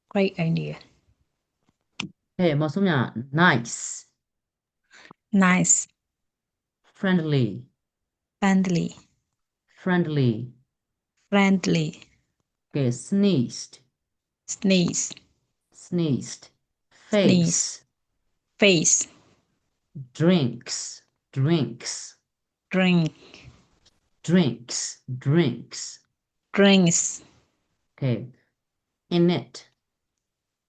Great idea. 对，毛松呀，nice, Nice, friendly, friendly, friendly. friendly. Okay, sneezed, Sneeze, sneezed. sneeze. Face, Face, drinks, drinks, drink, drinks, drinks. drinks. Okay, in it,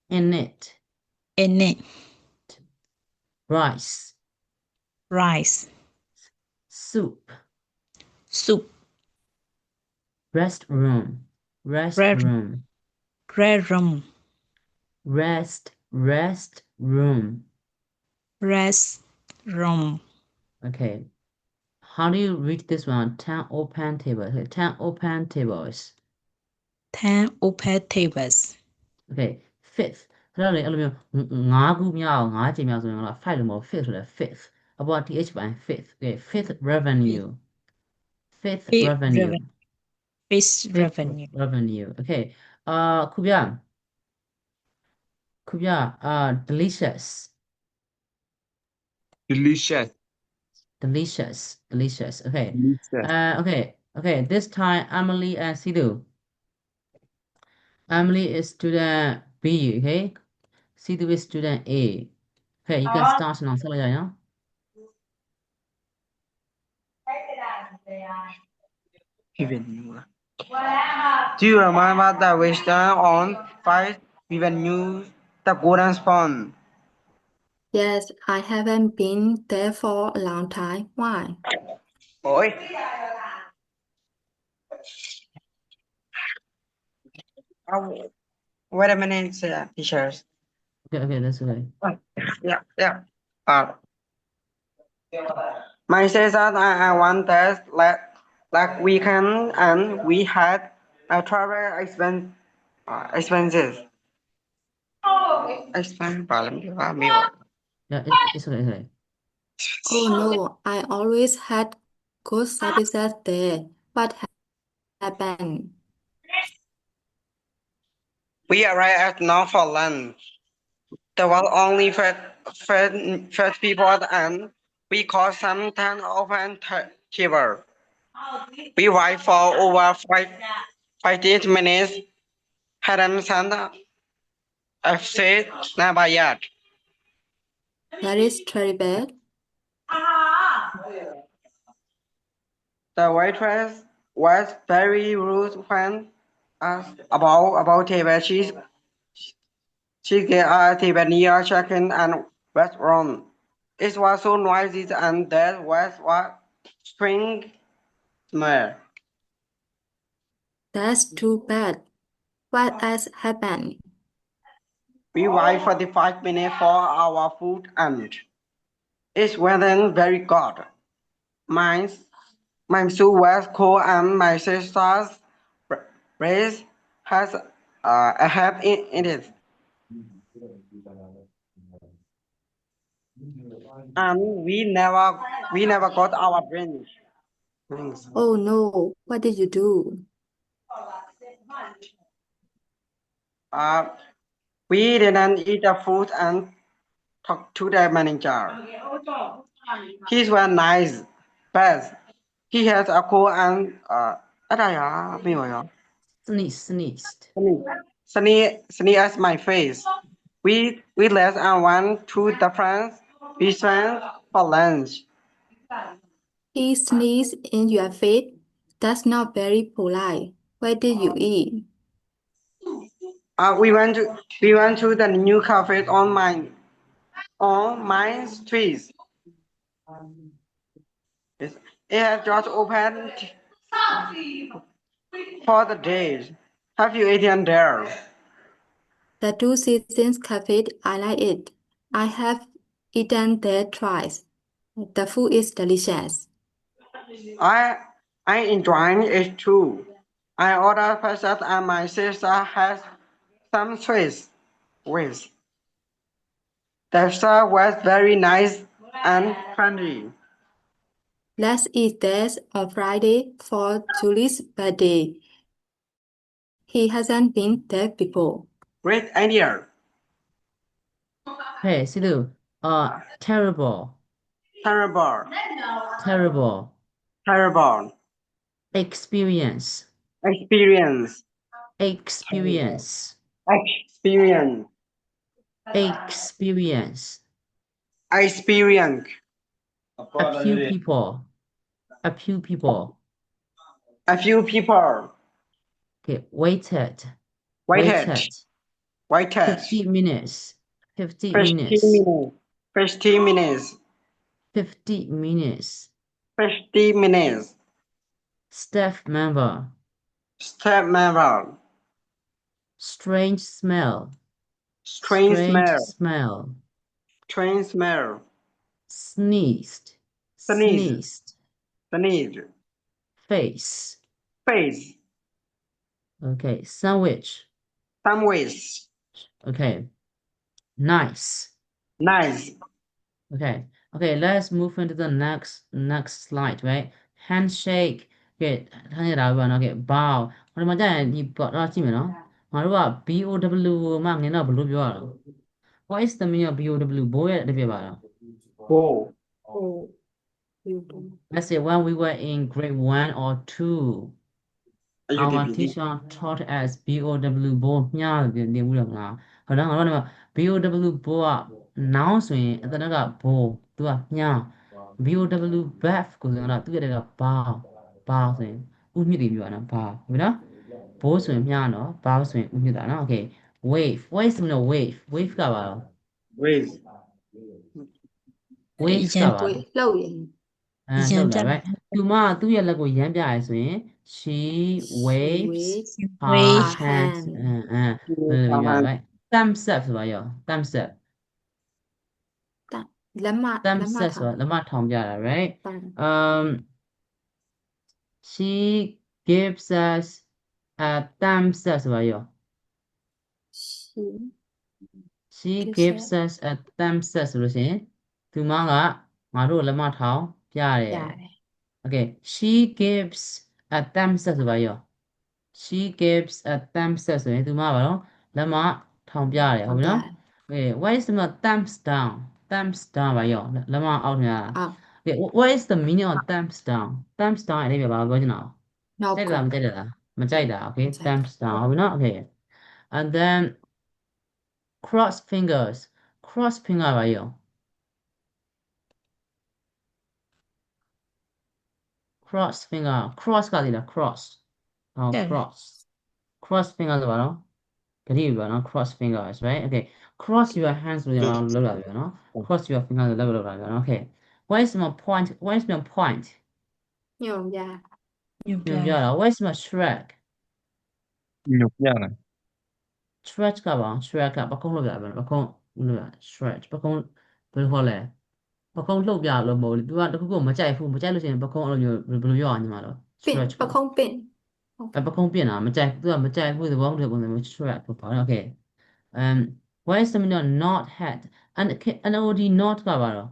in it. In it, Rice, rice, soup, soup, restroom, restroom, red room, restroom. rest room. Okay, how do you read this one? 10 open table. Okay, 10 open tables. 10 open tables. Okay, fifth. ဆိုတော့လေအဲ့လိုမျိုး9ခုမြောက်9ချိန်မြောက်ဆိုရင်တော့ 5 လို့မဟုတ် fifth ဆိုလဲ fifth အပေါ် th ပိုင်း fifth. Okay, fifth revenue. Fifth Fifth revenue. Fifth Fifth revenue. revenue. Okay. ခုပြdelicious. Delicious. Delicious. Delicious. Okay. Delicious. Okay. This time Emily and Sidhu. Emily is student B, okay? Sidhu is student A. Okay, you can start now.ဆက်လိုက်ရအောင် Do you remember the restaurant on 5 Avenue, the Golden Spoon? Yes, I haven't been there for a long time. Why? Oi. Wait a minute, teachers. Okay, that's okay. Yeah. My sister and I want that like weekend and we had a travel expenses. Expense ပါလားမသိပါမေးပါ Yeah, it's okay. Oh no, I always had good services there. What happened? We arrived at North for lunch. There was only first people and we called some 10 open table. We wait for over 5 minutes. Hadn't sent a seat never yet. That is terrible. The waitress was very rude when asked about table. She gave us table near check-in and restaurant. It was so noisy and there was what string smell. That's too bad. What else happened? We wait 45 minutes for our food and it wasn't very good. My soup was cold and my sister's breast has a herb in it. And we never got our drinks. Oh no, what did you do? We didn't eat the food and talked to the manager. He was nice, but he has a cold and Sneezed. sneeze at my face. We left and went to the France restaurant for lunch. He sneezed in your face? That's not very polite. Where did you eat? We went to the new cafe on my street. It has just opened for the day. Have you eaten there? The Two Seasons Cafe, I like it. I have eaten there twice. The food is delicious. I enjoy it too. I ordered pasta and my sister has some sweets with. The staff was very nice and friendly. Let's eat this on Friday for Julie's birthday. He hasn't been there before. Great idea. Hey, Silu. Terrible. Terrible. Terrible. Terrible. Experience. Experience. Experience. Experience. Experience. Experience. A few people. A few people. A few people. Okay, waited. Waited. 50 minutes. 50 15 minutes. minutes. 15 minutes. 50 minutes. 50 minutes. Staff member. Staff member. Strange smell. Strange smell. Smell. Strange smell. Sneezed. Sneezed. Sneezed. Face. Face. Okay, sandwich. Sandwich. Okay, nice. Nice. Okay, let's move into the next slide, right? Handshake. Okay, ထားရတာပါနော် Okay, bow. ဟိုမှာကျရင်ဒီတော့ကြည့်မယ်နော်ငါတို့က BOW ကိုမှငင်တော့ဘယ်လိုပြောရအောင် What is the meaning of BOW? Bow ရဲ့အဓိပ္ပာယ်ပါတော့ Bow. Oh, Let's say when we were in grade 1 or 2, our teacher taught us BOW bow ညတယ်နေဘူးလားငါဟုတ်တော့ငါတို့က BOW bow က noun ဆိုရင်အတနက bow သူကည BOW bath ကိုဆိုတော့သူရဲ့တက bow ဆိုရင်ဥမြစ်တွေပြောတာနော် bow ဟုတ်ပြီနော် bow ဆိုရင်ညနော် bow ဆိုရင်ဥမြစ်တာနော် Okay, wave. What is the meaning of wave? Wave ကပါတော့ Wave. wave ကပါတော့ wait, လှုပ်ရင် လှုပ်တာ right သူမသူ့ရဲ့လက်ကိုရမ်းပြရဲဆိုရင် she waves her Wave hands right thumbs up ဆိုပါရော thumbs up လက်မ thumbs up ဆိုတော့လက်မထောင်ပြတာ right she gives us a thumbs up ဆိုပါရော she gives us a thumbs up ဆိုလို့ရှိရင်သူမကငါတို့လက်မထောင်ပြတယ် Okay, she gives a thumbs up ဆိုပါရော she gives a thumbs up ဆိုရင်သူမပါတော့လက်မထောင်ပြတယ်ဟုတ်ပြီနော် Okay, what is the meaning of thumbs down ပါရောလက်မအောက်ထင်လား Okay, what is the meaning of thumbs down အဲ့ဒီပဲပါပြောချင်တာ နောက် ကြိုက်လားမကြိုက်တာ Okay, thumbs down ဟုတ်ပြီနော် Okay, and then cross fingers ပါရော cross finger cross ကလေလား cross cross finger ဆိုပါတော့ဂတိပြပါနော် cross fingers right okay cross your hands လို့ကျွန်တော်လောက်လာပြီနော် cross your fingers လို့လောက်လာပြီနော် okay what is my point ညွန်ပြ nhục nhục nhã. nhã. Where's my Shrek? nhục nhã này. Shrek ကပါ Shrek ကပကုံးလုပ်ပြပါပကုံးလုပ်ပြ Shrek ပကုံးဘယ်လိုခေါ်လဲပကုံးလှုပ်ပြလို့မဟုတ်ဘူး तू ကတခုခုမကြိုက်ဘူးမကြိုက်လို့ရှိရင်ပကုံးအဲ့လိုမျိုးဘယ်လိုပြောအောင်ညီမတော့ Pin, Shrek ประคองเป็น ပကုံးပြင်တာမကြိုက် तू ကမကြိုက်ဘူးသဘောမတူပုံစံမျိုး Shrek ပေါ့ Okay where is the meaning of not hat and NOD not ကပါတော့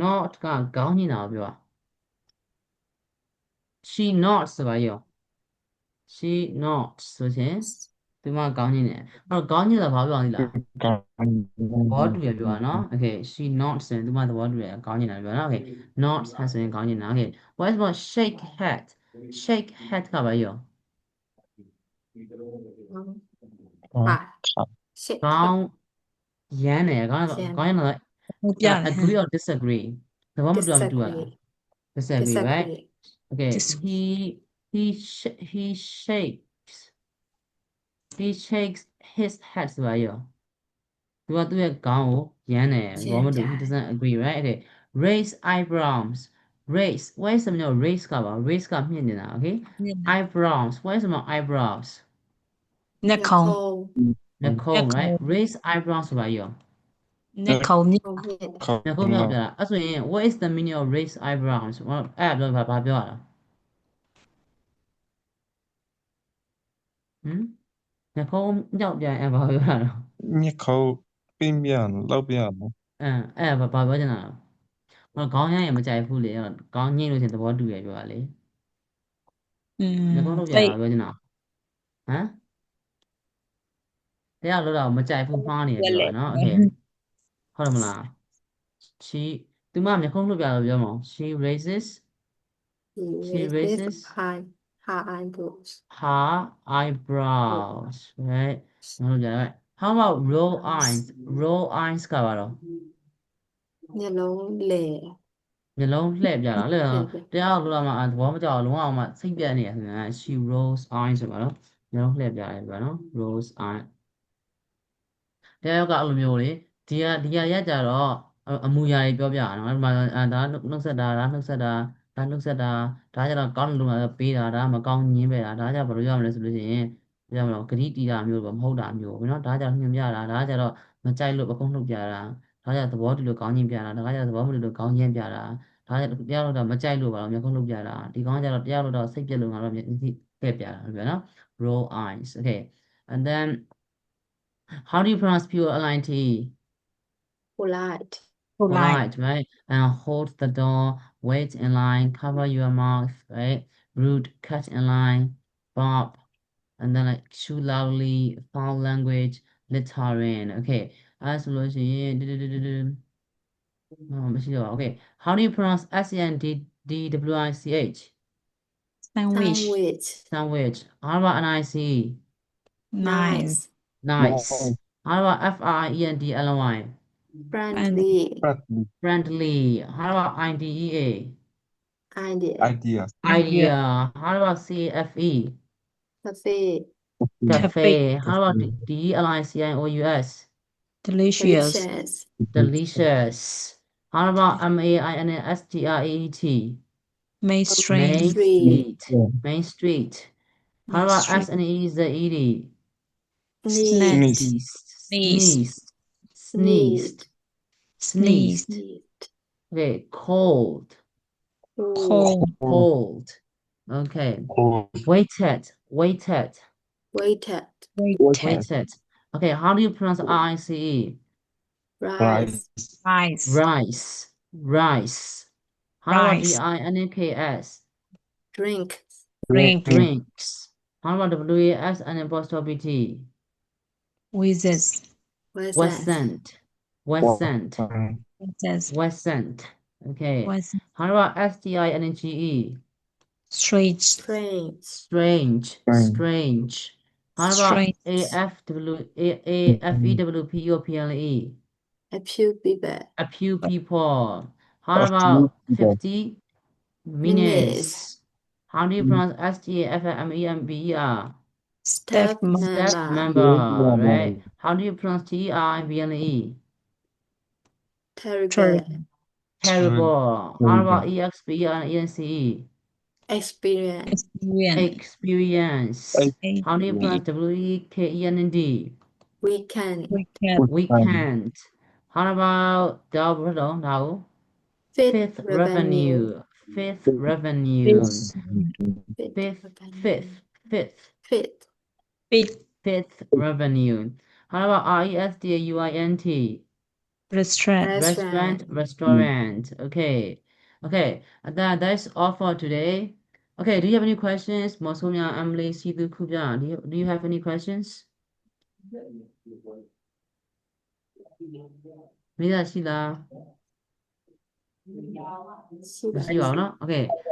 not ကခေါင်းညင်တာကိုပြောတာ she not ဆိုပါရော she not ဆိုရင်ဒီမှာခေါင်းညင်တယ်အဲ့တော့ခေါင်းညင်တာဘာပြောအောင်လဲလား ကောင်း သဘောတူရပြောတာနော် Okay she not ဆိုရင်ဒီမှာသဘောတူရခေါင်းညင်တာပြောနော် Okay not ဆိုရင်ခေါင်းညင်တာ Okay what is about shake head ကပါရော ปากเช็ด ခေါင်းရမ်းတယ်ခေါင်းရမ်းတာ ဟုတ်ပြတယ် agree or disagree သဘောမတူအောင်တူရလား disagree right disagree Okay Disagree. he shakes his head ဆိုပါရောသူကသူ့ရဲ့ခေါင်းကိုရမ်းတယ်သဘောမတူ he doesn't agree right Okay raise eyebrows raise what is the meaning of raise ကပါ raise ကမြင့်နေတာ Okay ညက် eyebrows what is the meaning of eyebrows ညက်ခုံး နှာခုံး right raise eyebrows ဆိုပါရော ညက်ခုံးညက် ကောင်း နှာခုံးပြောပြတာအဲ့ဆိုရင် what is the meaning of raise eyebrows အဲ့ဒါပြောဘာပြောရတာနှာခုံးမြောက်ပြန်အဲ့ဘာပြောရတာ ညခေါ်ပြင်းပြန်လောက်ပြန် အဲ့ဘာပြောချင်တာလဲခေါင်းရမ်းရင်မကြိုက်ဘူးလေခေါင်းညှိလို့ရှင်သဘောတူရပြောတာလေ နှာခုံးလောက်ပြန် တိတ် တာပြောချင်တာဟမ်တရားလို့တော့မကြိုက်ဘူးမှားနေရပြောတာနော် Okay ဟုတ်တယ်မလား she သူမမျက်ခုံးလှုပ်ပြလို့ပြောမအောင် she raises her eyebrows her eyebrows right ဟုတ်ကြright how about roll eyes ကပါတော့ မျက်လုံးလေ မျက်လုံးလှည့်ပြတာလှည့်တရားလို့တော့မှသဘောမကျအောင်လုံးဝအောင်မှစိတ်ပြတ်နေရဆိုရင် she rolls eyes ဆိုပါတော့မျက်လုံးလှည့်ပြရတယ်ပြောနော် rolls eyes တရားကအဲ့လိုမျိုးလေဒီကရက်ကြတော့အမူအရာတွေပြောပြတာနော်အဲ့မှာဒါနှုတ်ဆက်တာဒါနှုတ်ဆက်တာဒါနှုတ်ဆက်တာဒါကြတော့ကောင်းတယ်လို့ပေးတာဒါမကောင်းညင်းပဲတာဒါကြဘယ်လိုရမလဲဆိုလို့ရှိရင်ပြောမလို့ဂရိတီတာမျိုးပေါ့မဟုတ်တာမျိုးနော်ဒါကြညွှန်ပြတာဒါကြတော့မကြိုက်လို့အကုန်နှုတ်ပြတာဒါကြသဘောတူလို့ကောင်းညင်းပြတာဒါကြသဘောမတူလို့ကောင်းညင်းပြတာဒါကြတရားလို့တော့မကြိုက်လို့ပါတော့မျက်ခုံးနှုတ်ပြတာဒီကောင်းကြတော့တရားလို့တော့စိတ်ပြက်လို့ငါတော့မျက်စိပြက်ပြတာပြောနော် roll eyes okay and then how do you pronounce POLIT? polite Polite, right? And hold the door, wait in line, cover your mouth, right? Rude, cut in line, bark, and then like chew loudly, foul language, littering. Okay, as okay. How do you pronounce SENDWICH? sandwich Sandwich. How about NIC? nice Nice. How about FRIENDLY? friendly Friendly. How about IDEA? idea Idea. How about CFE? cafe Cafe. How about DELICIOUS? delicious Delicious. How about MAINSTREET? mainstream Main Street. How about SNEZED? sneezed Sneezed. Okay, cold. Okay. Waited. Okay, how do you pronounce RICE? rice rice How about Rice. DINKS? drink Drinks. How about WAS and apostrophe T? Wizards. Westcent. Okay. Was How about STINGE? strange. Strange. How about Strange. AFEWPOPLE? a few people A few people. How about 50 minutes? How do you pronounce STAFMEMBER? staff Staff member member, right? How do you pronounce TERBLE? terrible terrible. How about EXPERIENCE? Experience. Experience. Experience. How do you pronounce WEKEND? Weekend. Weekend. How about double now? Fifth Fifth revenue. revenue. Fifth revenue. Fifth Fifth, revenue. fifth. Fifth. Fifth revenue. How about RESTAUINT? Restaurant. Restaurant. Okay. Okay. That's all for today. Okay. Do you have any questions? Mosomya Amle Sidu Kubya. Do you have any questions? Mira Sila. မရှိပါဘူးเนาะ Okay